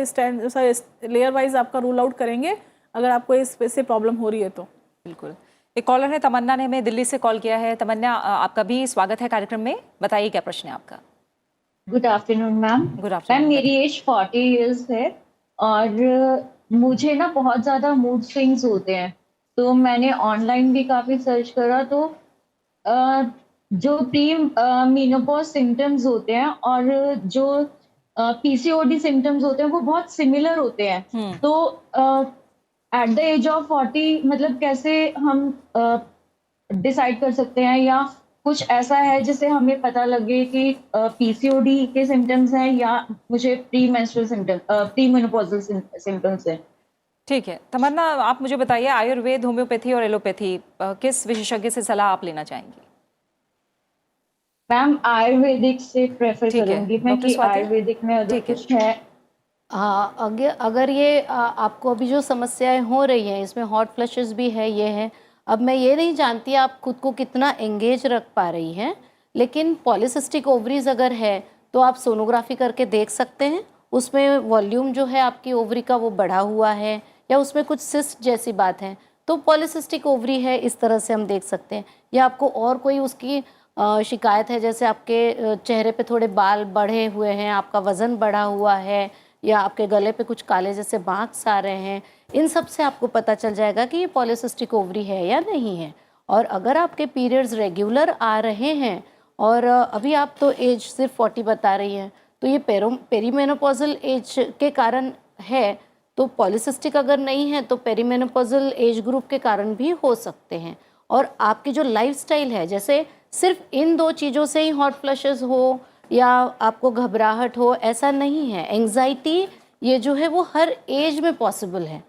लेयर वाइज आपका रूल आउट करेंगे अगर आपको इससे प्रॉब्लम हो रही है तो। बिल्कुल। एक कॉलर है, तमन्ना ने हमें दिल्ली से कॉल किया है। तमन्ना, आपका भी स्वागत है कार्यक्रम में, बताइए क्या प्रश्न है आपका। Good afternoon ma'am. Good afternoon. Ma'am, मेरी एज 40 इयर्स है और मुझे ना बहुत ज़्यादा मूड स्विंग्स होते हैं। तो मैंने ऑनलाइन भी काफ़ी सर्च करा, तो जो प्री मीनोपॉज सिम्टम्स होते हैं और जो पीसीओडी सिम्टम्स होते हैं वो बहुत सिमिलर होते हैं। तो एट द एज ऑफ 40 मतलब कैसे हम डिसाइड कर सकते हैं, या कुछ ऐसा है जिससे हमें पता लगे कि पीसीओडी के सिम्टम्स हैं या मुझे pre menstrual symptoms, pre menopausal symptoms हैं? ठीक है तमन्ना, आप मुझे बताइए, आयुर्वेद, होम्योपैथी और एलोपैथी, किस विशेषज्ञ से सलाह आप लेना चाहेंगी? मैम, आयुर्वेदिक से प्रेफर करूंगी मैं कि आयुर्वेदिक में अगर कुछ है। हाँ, अगर ये आपको अभी जो समस्याएं हो रही हैं, इसमें हॉट फ्लशेस भी है, ये है। अब मैं ये नहीं जानती आप खुद को कितना एंगेज रख पा रही हैं, लेकिन पॉलीसिस्टिक ओवरीज अगर है तो आप सोनोग्राफी करके देख सकते हैं। उसमें वॉल्यूम जो है आपकी ओवरी का वो बढ़ा हुआ है या उसमें कुछ सिस्ट जैसी बात है, तो पॉलीसिस्टिक ओवरी है, इस तरह से हम देख सकते हैं। या आपको और कोई उसकी शिकायत है, जैसे आपके चेहरे पे थोड़े बाल बढ़े हुए हैं, आपका वज़न बढ़ा हुआ है, या आपके गले पे कुछ काले जैसे मार्क्स आ रहे हैं, इन सब से आपको पता चल जाएगा कि ये पॉलीसिस्टिक ओवरी है या नहीं है। और अगर आपके पीरियड्स रेगुलर आ रहे हैं और अभी आप तो एज सिर्फ 40 बता रही हैं, तो ये पेरीमेनोपॉजल एज के कारण है। तो पॉलीसिस्टिक अगर नहीं है तो पेरीमेनोपॉजल एज ग्रुप के कारण भी हो सकते हैं। और आपकी जो लाइफस्टाइल है, जैसे सिर्फ इन 2 चीज़ों से ही हॉट फ्लशेस हो या आपको घबराहट हो, ऐसा नहीं है। एंग्जाइटी ये जो है वो हर एज में पॉसिबल है,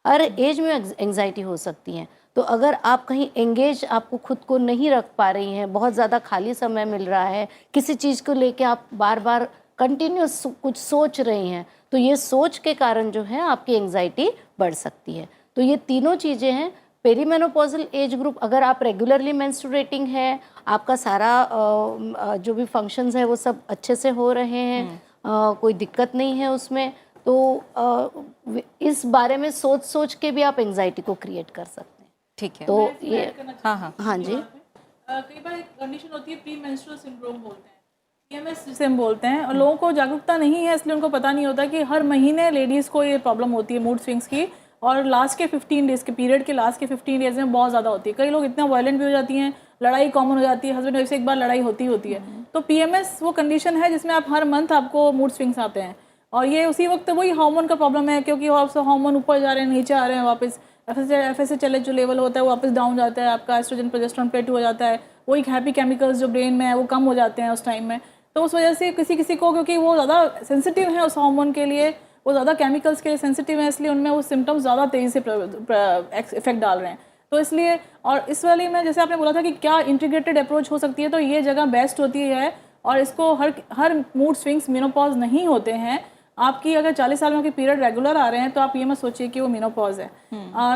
हर एज में एंग्जाइटी हो सकती है। तो अगर आप कहीं एंगेज आपको खुद को नहीं रख पा रही हैं, बहुत ज़्यादा खाली समय मिल रहा है, किसी चीज़ को लेके आप बार बार कंटिन्यूस कुछ सोच रही हैं, तो ये सोच के कारण जो है आपकी एंग्जाइटी बढ़ सकती है। तो ये तीनों चीज़ें हैं। पेरीमेनोपॉजल एज ग्रुप, अगर आप रेगुलरली मेंस्ट्रुएटिंग है, आपका सारा जो भी फंक्शंस है वो सब अच्छे से हो रहे हैं, कोई दिक्कत नहीं है उसमें, तो इस बारे में सोच सोच के भी आप एंग्जाइटी को क्रिएट कर सकते हैं। ठीक है। तो ये हाँ जी कई बार एक कंडीशन होती है प्री मेंस्ट्रुअल सिंड्रोम बोलते हैं, PMS जिसे हम बोलते हैं, और लोगों को जागरूकता नहीं है, इसलिए उनको पता नहीं होता कि हर महीने लेडीज़ को ये प्रॉब्लम होती है मूड स्विंग्स की, और लास्ट के 15 डेज़ के पीरियड के लास्ट के 15 डेज़ में बहुत ज़्यादा होती है। कई लोग इतना वायलेंट भी हो जाती हैं, लड़ाई कॉमन हो जाती है, हस्बैंड वाइफ से एक बार लड़ाई होती है। तो PMS वो कंडीशन है जिसमें आप हर मंथ आपको मूड स्विंग्स आते हैं, और ये उसी वक्त वही हार्मोन का प्रॉब्लम है, क्योंकि हार्मोन ऊपर जा रहे हैं, नीचे आ रहे हैं, वापस FSH जो लेवल होता है वो वापस डाउन जाता है, आपका एस्ट्रोजन प्रोजेस्टेरोन प्लेटू हो जाता है, वही हैप्पी केमिकल्स जो ब्रेन में है वो कम हो जाते हैं उस टाइम में। तो उस वजह से किसी किसी को, क्योंकि वो ज़्यादा सेंसिटिव है उस हार्मोन के लिए, वो ज़्यादा केमिकल्स के लिए सेंसिटिव है, इसलिए उनमें वो सिम्टम्स ज़्यादा तेज़ी से इफेक्ट डाल रहे हैं। तो इसलिए, और इस वाली में जैसे आपने बोला था कि क्या इंटीग्रेटेड अप्रोच हो सकती है, तो ये जगह बेस्ट होती है, और इसको हर मूड स्विंग्स मेनोपॉज नहीं होते हैं। आपकी अगर 40 साल में आपकी पीरियड रेगुलर आ रहे हैं तो आप ये मत सोचिए कि वो मेनोपॉज है।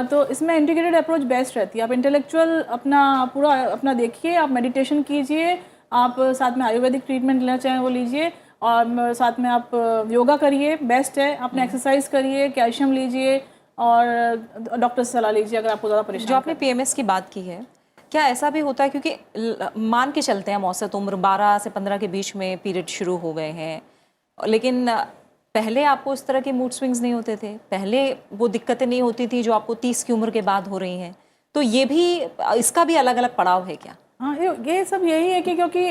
तो इसमें इंटीग्रेटेड अप्रोच बेस्ट रहती है। आप इंटेलेक्चुअल अपना देखिए, आप मेडिटेशन कीजिए, आप साथ में आयुर्वेदिक ट्रीटमेंट लेना चाहें वो लीजिए, और साथ में आप योगा करिए, बेस्ट है। अपने एक्सरसाइज करिए, कैल्शियम लीजिए, और डॉक्टर से सलाह लीजिए अगर आपको ज़्यादा परेशान। जो आपने PMS की बात की है, क्या ऐसा भी होता है, क्योंकि मान के चलते हैं औसत उम्र 12 से 15 के बीच में पीरियड शुरू हो गए हैं, लेकिन पहले आपको इस तरह के मूड स्विंग्स नहीं होते थे, पहले वो दिक्कतें नहीं होती थी जो आपको 30 की उम्र के बाद हो रही हैं, तो ये भी, इसका भी अलग अलग पड़ाव है क्या? हाँ, ये सब यही है कि क्योंकि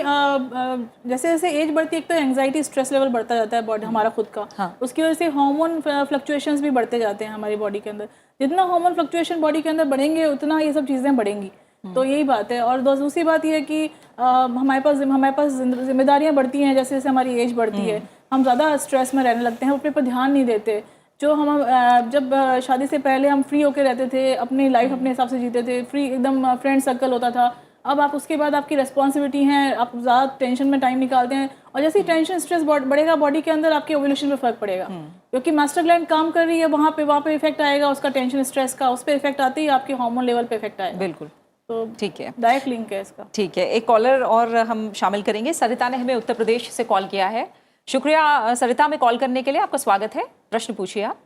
जैसे जैसे एज बढ़ती है, एक तो एंग्जाइटी स्ट्रेस लेवल बढ़ता जाता है बॉडी हमारा खुद का। हाँ। उसकी वजह से हार्मोन फ्लक्चुएशंस भी बढ़ते जाते हैं हमारी बॉडी के अंदर। जितना हार्मोन फ्लक्चुएशन बॉडी के अंदर बढ़ेंगे उतना ये सब चीज़ें बढ़ेंगी। तो यही बात है। और दूसरी बात ये है कि हमारे पास जिम्मेदारियाँ बढ़ती हैं, जैसे जैसे हमारी एज बढ़ती है, हम ज़्यादा स्ट्रेस में रहने लगते हैं, अपने पर ध्यान नहीं देते। जो हम जब शादी से पहले हम फ्री होके रहते थे, अपनी लाइफ अपने हिसाब से जीते थे, फ्री एकदम फ्रेंड सर्कल होता था। अब आप उसके बाद आपकी रिस्पॉन्सिबिलिटी है, आप ज़्यादा टेंशन में टाइम निकालते हैं, और जैसे ही टेंशन स्ट्रेस बढ़ेगा बॉडी के अंदर, आपके ओव्यूलेशन पे फर्क पड़ेगा, क्योंकि मास्टर ग्लैंड काम कर रही है, वहाँ पे इफेक्ट आएगा उसका, टेंशन स्ट्रेस का, उस पर इफेक्ट आते ही आपके हार्मोन लेवल पे इफेक्ट आएगा। बिल्कुल। तो ठीक है, डायरेक्ट लिंक है इसका। ठीक है, एक कॉलर और हम शामिल करेंगे। सरिता ने हमें उत्तर प्रदेश से कॉल किया है। शुक्रिया सरिता, में कॉल करने के लिए। आपका स्वागत है, प्रश्न पूछिए आप।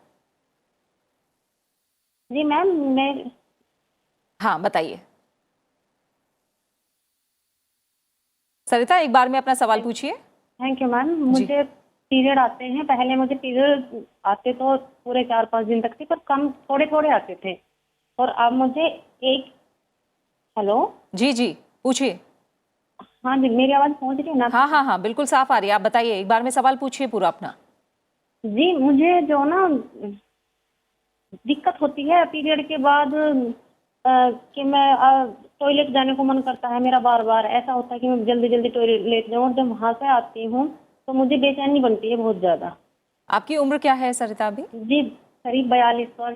जी मैम, मैं हाँ बताइए सरिता, एक बार में अपना सवाल पूछिए। Thank you ma'am. मुझे पीरियड आते हैं, पहले मुझे पीरियड आते तो पूरे 4-5 दिन तक थे, पर कम थोड़े थोड़े आते थे, और अब मुझे एक हेलो जी जी पूछिए। हाँ जी, मेरी आवाज़ पहुँच रही है ना? हाँ हाँ हाँ, बिल्कुल साफ आ रही है। आप बताइए, एक बार में सवाल पूछिए पूरा अपना। जी, मुझे जो ना दिक्कत होती है पीरियड के बाद कि मैं टॉयलेट जाने को मन करता है मेरा, बार बार ऐसा होता है कि मैं जल्दी जल्दी टॉयलेट जाऊँ, और जब वहाँ से आती हूँ तो मुझे बेचैनी बनती है बहुत ज़्यादा। आपकी उम्र क्या है सरिता अभी? जी करीब 42 साल।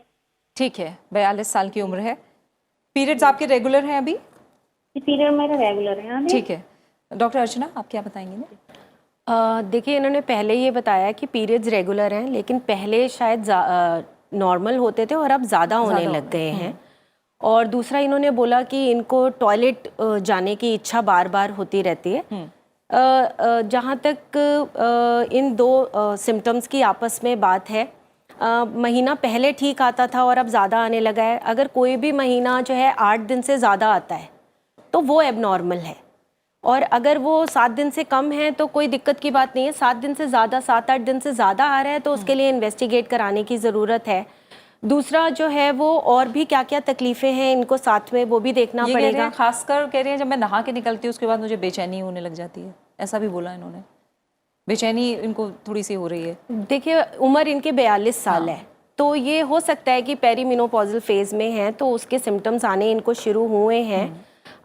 ठीक है, 42 साल की उम्र है। पीरियड्स आपके रेगुलर हैं अभी? पीरियड मेरे रेगुलर हैं। ठीक है, डॉक्टर अर्चना आप क्या बताएंगे ना? देखिए, इन्होंने पहले ये बताया कि पीरियड्स रेगुलर हैं, लेकिन पहले शायद नॉर्मल होते थे और अब ज़्यादा होने लग गए हैं। और दूसरा इन्होंने बोला कि इनको टॉयलेट जाने की इच्छा बार बार होती रहती है। जहाँ तक इन दो सिम्टम्स की आपस में बात है, महीना पहले ठीक आता था और अब ज़्यादा आने लगा है। अगर कोई भी महीना जो है 8 दिन से ज़्यादा आता है तो वो एबनॉर्मल है, और अगर वो 7 दिन से कम है तो कोई दिक्कत की बात नहीं है। 7 दिन से ज़्यादा, 7-8 दिन से ज़्यादा आ रहा है तो उसके लिए इन्वेस्टिगेट कराने की ज़रूरत है। दूसरा जो है वो और भी क्या क्या तकलीफ़ें हैं इनको साथ में वो भी देखना पड़ेगा। खासकर कह रहे हैं जब मैं नहा के निकलती हूँ उसके बाद मुझे बेचैनी होने लग जाती है, ऐसा भी बोला इन्होंने। बेचैनी इनको थोड़ी सी हो रही है। देखिए, उम्र इनके 42 साल है, तो ये हो सकता है कि पेरीमेनोपॉजल फेज़ में हैं, तो उसके सिम्टम्स आने इनको शुरू हुए हैं।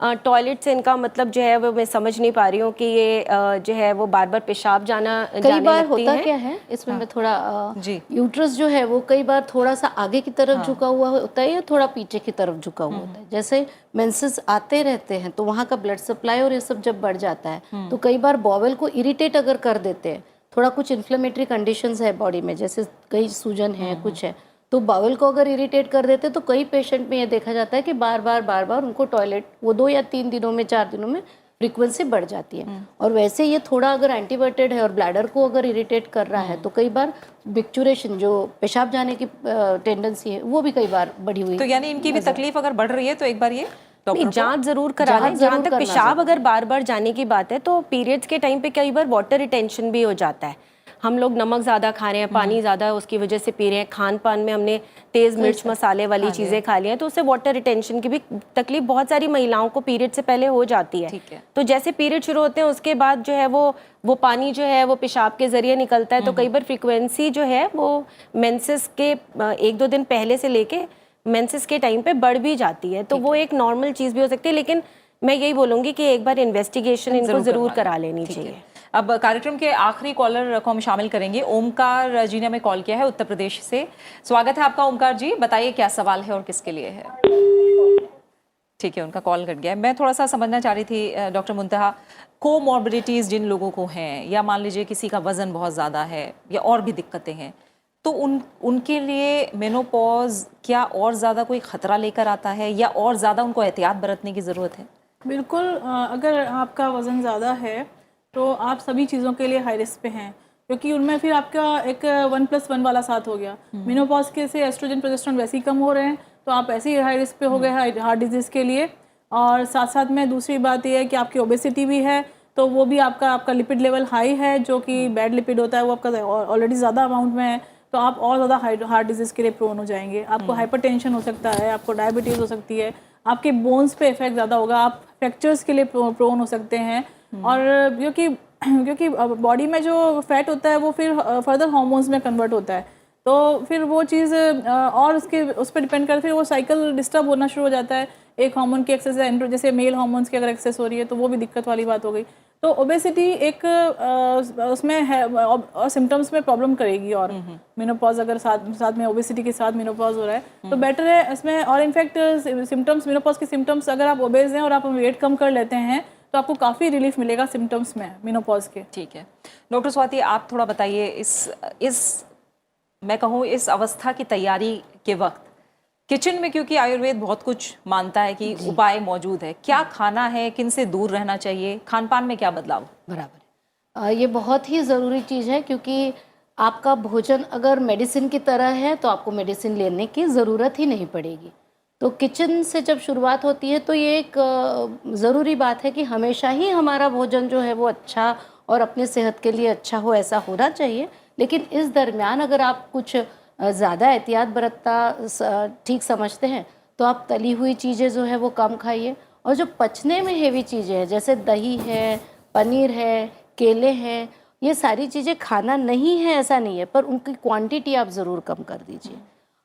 टॉयलेट से इनका मतलब जो है वो मैं समझ नहीं पा रही हूँ कि ये जो है वो बार बार पेशाब कई जाने बार लगती होता हैं। क्या है इसमें मैं थोड़ा जी। यूट्रस जो है वो कई बार थोड़ा सा आगे की तरफ झुका हुआ होता है या थोड़ा पीछे की तरफ झुका हुआ होता है। जैसे मेंसेस आते रहते हैं तो वहाँ का ब्लड सप्लाई और ये सब जब बढ़ जाता है तो कई बार बॉवल को इरिटेट अगर कर देते हैं, थोड़ा कुछ इन्फ्लेमेटरी कंडीशंस है बॉडी में, जैसे कई सूजन है कुछ है, तो बाउल को अगर इरिटेट कर देते तो कई पेशेंट में ये देखा जाता है कि बार बार उनको टॉयलेट वो 2 या 3 दिनों में 4 दिनों में फ्रीक्वेंसी बढ़ जाती है। और वैसे ये थोड़ा अगर एंटीबायोटिक है और ब्लैडर को अगर इरिटेट कर रहा है तो कई बार बिक्चुरेशन जो पेशाब जाने की टेंडेंसी है वो भी कई बार बढ़ी हुई। तो यानी इनकी भी तकलीफ अगर बढ़ रही है तो एक बार ये नहीं, जांच जरूर करा लें। जहाँ तक पेशाब अगर बार बार जाने की बात है तो पीरियड्स के टाइम पे कई बार वाटर रिटेंशन भी हो जाता है। हम लोग नमक ज़्यादा खा रहे हैं, पानी ज़्यादा उसकी वजह से पी रहे हैं, खान पान में हमने तेज़ मिर्च मसाले वाली चीज़ें खा ली हैं तो उससे वाटर रिटेंशन की भी तकलीफ बहुत सारी महिलाओं को पीरियड से पहले हो जाती है। तो जैसे पीरियड शुरू होते हैं उसके बाद जो है वो पानी जो है वो पेशाब के ज़रिए निकलता है तो कई बार फ्रीक्वेंसी जो है वो मेंसेस के 1-2 दिन पहले से लेके मेंसेस के टाइम पे बढ़ भी जाती है। तो वो एक नॉर्मल चीज़ भी हो सकती है, लेकिन मैं यही बोलूँगी कि एक बार इन्वेस्टिगेशन इनको ज़रूर करा लेनी चाहिए। अब कार्यक्रम के आखिरी कॉलर को हम शामिल करेंगे। ओमकार जी ने हमें कॉल किया है उत्तर प्रदेश से। स्वागत है आपका ओमकार जी, बताइए क्या सवाल है और किसके लिए है। ठीक है, उनका कॉल कट गया। मैं थोड़ा सा समझना चाह रही थी डॉक्टर मुंतहा, कोमॉर्बिडिटीज़ जिन लोगों को हैं या मान लीजिए किसी का वज़न बहुत ज़्यादा है या और भी दिक्कतें हैं तो उनके लिए मेनोपॉज क्या और ज़्यादा कोई ख़तरा लेकर आता है या और ज़्यादा उनको एहतियात बरतने की ज़रूरत है? बिल्कुल, अगर आपका वज़न ज़्यादा है तो आप सभी चीज़ों के लिए हाई रिस्क पे हैं, क्योंकि उनमें फिर आपका एक 1+1 वाला साथ हो गया। मेनोपॉज के से एस्ट्रोजन प्रोजेस्टेरोन वैसे ही कम हो रहे हैं तो आप ऐसे ही हाई रिस्क पे हो गए हार्ट डिजीज़ के लिए। और साथ साथ में दूसरी बात ये है कि आपकी ओबेसिटी भी है तो वो भी आपका लिपिड लेवल हाई है, जो कि बैड लिपिड होता है वो आपका ऑलरेडी ज़्यादा अमाउंट में है तो आप और ज़्यादा हार्ट डिजीज़ के लिए प्रोन हो जाएंगे। आपको हाइपरटेंशन हो सकता है, आपको डायबिटीज़ हो सकती है, आपके बोन्स पे इफेक्ट ज़्यादा होगा, आप फ्रैक्चर्स के लिए प्रोन हो सकते हैं। और क्योंकि बॉडी में जो फैट होता है वो फिर फर्दर हार्मोन्स में कन्वर्ट होता है तो फिर वो चीज़ और उस पर डिपेंड कर फिर वो साइकिल डिस्टर्ब होना शुरू हो जाता है। एक हार्मोन की एक्सेस है, जैसे मेल हार्मोन्स की अगर एक्सेस हो रही है तो वो भी दिक्कत वाली बात हो गई। तो ओबेसिटी एक उसमें है और सिम्टम्स में प्रॉब्लम करेगी। और मेनोपॉज अगर साथ में ओबेसिटी के साथ मेनोपॉज हो रहा है तो बेटर है इसमें। और इनफैक्ट सिम्टम्स मेनोपॉज के सिम्टम्स अगर आप ओबेज हैं और आप वेट कम कर लेते हैं तो आपको काफ़ी रिलीफ मिलेगा सिम्टम्स में मेनोपॉज के। ठीक है डॉक्टर स्वाति, आप थोड़ा बताइए इस मैं कहूँ इस अवस्था की तैयारी के वक्त किचन में, क्योंकि आयुर्वेद बहुत कुछ मानता है कि उपाय मौजूद है, क्या खाना है, किन से दूर रहना चाहिए, खान पान में क्या बदलाव? बराबर है, ये बहुत ही ज़रूरी चीज़ है क्योंकि आपका भोजन अगर मेडिसिन की तरह है तो आपको मेडिसिन लेने की ज़रूरत ही नहीं पड़ेगी। तो किचन से जब शुरुआत होती है तो ये एक ज़रूरी बात है कि हमेशा ही हमारा भोजन जो है वो अच्छा और अपने सेहत के लिए अच्छा हो, ऐसा होना चाहिए। लेकिन इस दरमियान अगर आप कुछ ज़्यादा एहतियात बरतना ठीक समझते हैं तो आप तली हुई चीज़ें जो है वो कम खाइए। और जो पचने में हेवी चीज़ें हैं जैसे दही है, पनीर है, केले हैं, ये सारी चीज़ें खाना नहीं है ऐसा नहीं है, पर उनकी क्वांटिटी आप ज़रूर कम कर दीजिए।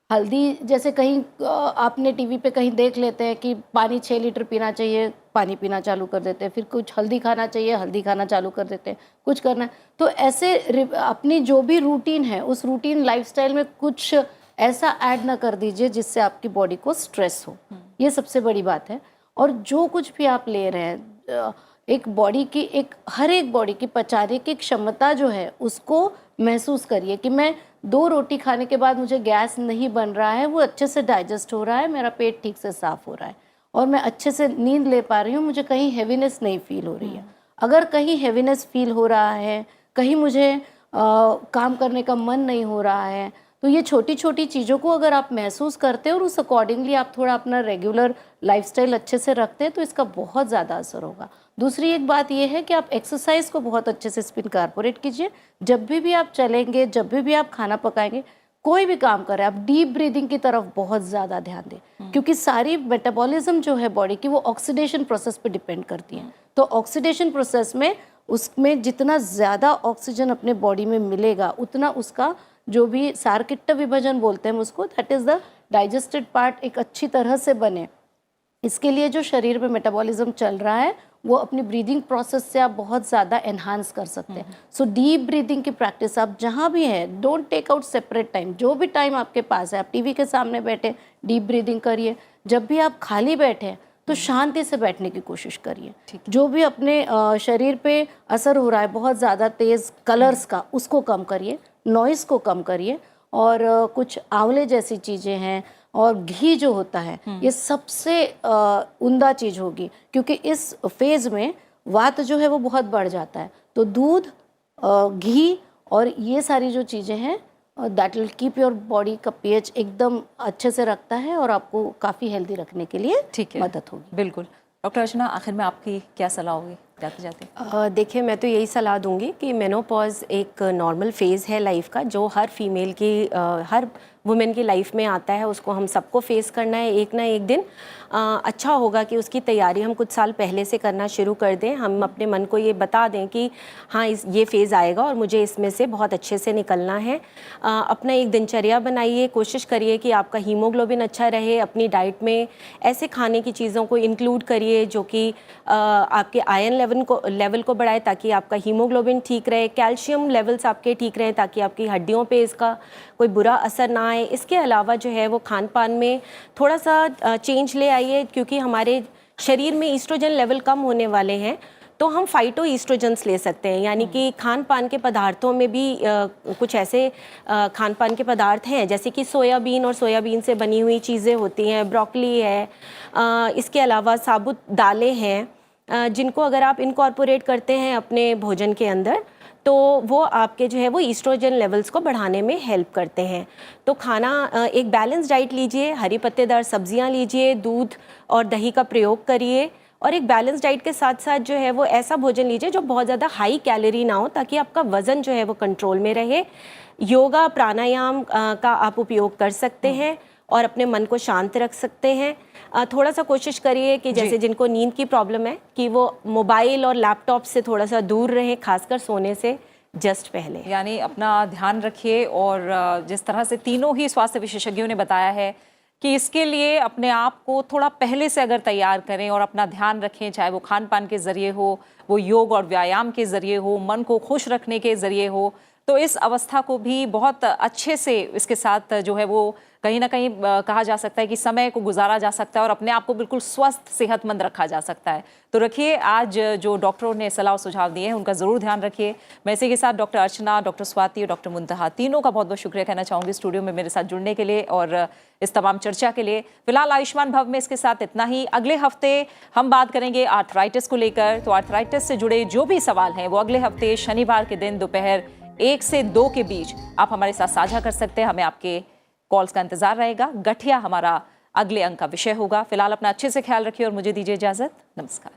हल्दी, जैसे कहीं आपने टीवी पे कहीं देख लेते हैं कि पानी 6 लीटर पीना चाहिए, पानी पीना चालू कर देते हैं, फिर कुछ हल्दी खाना चाहिए, हल्दी खाना चालू कर देते हैं, कुछ करना है। तो ऐसे अपनी जो भी रूटीन है उस रूटीन लाइफस्टाइल में कुछ ऐसा ऐड ना कर दीजिए जिससे आपकी बॉडी को स्ट्रेस हो, ये सबसे बड़ी बात है। और जो कुछ भी आप ले रहे हैं एक बॉडी की हर एक बॉडी की पचाने की क्षमता जो है उसको महसूस करिए कि मैं 2 रोटी खाने के बाद मुझे गैस नहीं बन रहा है, वो अच्छे से डाइजेस्ट हो रहा है, मेरा पेट ठीक से साफ हो रहा है और मैं अच्छे से नींद ले पा रही हूँ, मुझे कहीं हैवीनेस नहीं फील हो रही है। अगर कहीं हैवीनेस फील हो रहा है, कहीं मुझे काम करने का मन नहीं हो रहा है, तो ये छोटी छोटी चीज़ों को अगर आप महसूस करते हैं और उस अकॉर्डिंगली आप थोड़ा अपना रेगुलर लाइफस्टाइल अच्छे से रखते हैं तो इसका बहुत ज़्यादा असर होगा। दूसरी एक बात यह है कि आप एक्सरसाइज को बहुत अच्छे से इनकॉर्पोरेट कीजिए। जब भी आप चलेंगे, जब भी आप खाना पकाएंगे, कोई भी काम करें, आप डीप ब्रीदिंग की तरफ बहुत ज़्यादा ध्यान दें क्योंकि सारी मेटाबॉलिज्म जो है बॉडी की वो ऑक्सीडेशन प्रोसेस पे डिपेंड करती है। तो ऑक्सीडेशन प्रोसेस में उसमें जितना ज़्यादा ऑक्सीजन अपने बॉडी में मिलेगा उतना उसका जो भी सारकिट्ट विभाजन बोलते हैं उसको, that is the digested part, एक अच्छी तरह से बने इसके लिए जो शरीर में मेटाबॉलिज्म चल रहा है वो अपनी ब्रीदिंग प्रोसेस से आप बहुत ज़्यादा एनहांस कर सकते हैं। सो डीप ब्रीदिंग की प्रैक्टिस आप जहाँ भी हैं, don't take out separate time, जो भी टाइम आपके पास है, आप टीवी के सामने बैठे डीप ब्रीदिंग करिए। जब भी आप खाली बैठे तो शांति से बैठने की कोशिश करिए। जो भी अपने शरीर पे असर हो रहा है बहुत ज़्यादा तेज़ कलर्स का, उसको कम करिए, नॉइज़ को कम करिए। और कुछ आंवले जैसी चीज़ें हैं और घी जो होता है, ये सबसे उम्दा चीज़ होगी, क्योंकि इस फेज़ में वात जो है वो बहुत बढ़ जाता है। तो दूध, घी और ये सारी जो चीज़ें हैं that will keep your body का पीएच एकदम अच्छे से रखता है और आपको काफ़ी हेल्दी रखने के लिए मदद होगी। बिल्कुल। डॉक्टर अर्चना, आखिर में आपकी क्या सलाह होगी जाते जाते? देखिए, मैं तो यही सलाह दूंगी कि मेनोपॉज एक नॉर्मल फेज़ है लाइफ का, जो हर फीमेल की हर वुमेन की लाइफ में आता है। उसको हम सबको फेस करना है एक ना एक दिन। अच्छा होगा कि उसकी तैयारी हम कुछ साल पहले से करना शुरू कर दें। हम अपने मन को ये बता दें कि हाँ, ये फेज़ आएगा और मुझे इसमें से बहुत अच्छे से निकलना है। अपना एक दिनचर्या बनाइए, कोशिश करिए कि आपका हीमोग्लोबिन अच्छा रहे। अपनी डाइट में ऐसे खाने की चीज़ों को इंक्लूड करिए जो कि आपके आयरन लेवल को बढ़ाए, ताकि आपका हीमोग्लोबिन ठीक रहे, कैल्शियम लेवल्स आपके ठीक रहें, ताकि आपकी हड्डियों पे इसका कोई बुरा असर ना आए। इसके अलावा जो है वो खान पान में थोड़ा सा चेंज ले आइए, क्योंकि हमारे शरीर में ईस्ट्रोजन लेवल कम होने वाले हैं, तो हम फाइटो ईस्ट्रोजन्स ले सकते हैं। यानी कि खान पान के पदार्थों में भी कुछ ऐसे खान पान के पदार्थ हैं जैसे कि सोयाबीन और सोयाबीन से बनी हुई चीज़ें होती हैं, ब्रोकली है, इसके अलावा साबुत दालें हैं, जिनको अगर आप इनकॉर्पोरेट करते हैं अपने भोजन के अंदर तो वो आपके जो है वो ईस्ट्रोजन लेवल्स को बढ़ाने में हेल्प करते हैं। तो खाना एक बैलेंस डाइट लीजिए, हरी पत्तेदार सब्जियां लीजिए, दूध और दही का प्रयोग करिए, और एक बैलेंस डाइट के साथ साथ जो है वो ऐसा भोजन लीजिए जो बहुत ज़्यादा हाई कैलोरी ना हो, ताकि आपका वज़न जो है वो कंट्रोल में रहे। योगा प्राणायाम का आप उपयोग कर सकते हैं और अपने मन को शांत रख सकते हैं। थोड़ा सा कोशिश करिए कि जैसे जिनको नींद की प्रॉब्लम है कि वो मोबाइल और लैपटॉप से थोड़ा सा दूर रहें, खासकर सोने से जस्ट पहले। यानी अपना ध्यान रखिए, और जिस तरह से तीनों ही स्वास्थ्य विशेषज्ञों ने बताया है कि इसके लिए अपने आप को थोड़ा पहले से अगर तैयार करें और अपना ध्यान रखें, चाहे वो खान पान के ज़रिए हो, वो योग और व्यायाम के ज़रिए हो, मन को खुश रखने के ज़रिए हो, तो इस अवस्था को भी बहुत अच्छे से इसके साथ जो है वो कहीं ना कहीं कहा जा सकता है कि समय को गुजारा जा सकता है और अपने आप को बिल्कुल स्वस्थ सेहतमंद रखा जा सकता है। तो रखिए, आज जो डॉक्टरों ने सलाह और सुझाव दिए हैं उनका ज़रूर ध्यान रखिए। मैं इसी के साथ डॉक्टर अर्चना, डॉक्टर स्वाति और डॉक्टर मुंतहा तीनों का बहुत बहुत शुक्रिया कहना चाहूँगी स्टूडियो में मेरे साथ जुड़ने के लिए और इस तमाम चर्चा के लिए। फिलहाल आयुष्मान भव में इसके साथ इतना ही। अगले हफ्ते हम बात करेंगे आर्थराइटिस को लेकर। तो आर्थराइटिस से जुड़े जो भी सवाल हैं वो अगले हफ्ते शनिवार के दिन दोपहर 1 से 2 के बीच आप हमारे साथ साझा कर सकते हैं। हमें आपके कॉल्स का इंतजार रहेगा। गठिया हमारा अगले अंक का विषय होगा। फिलहाल अपना अच्छे से ख्याल रखिए और मुझे दीजिए इजाजत। नमस्कार।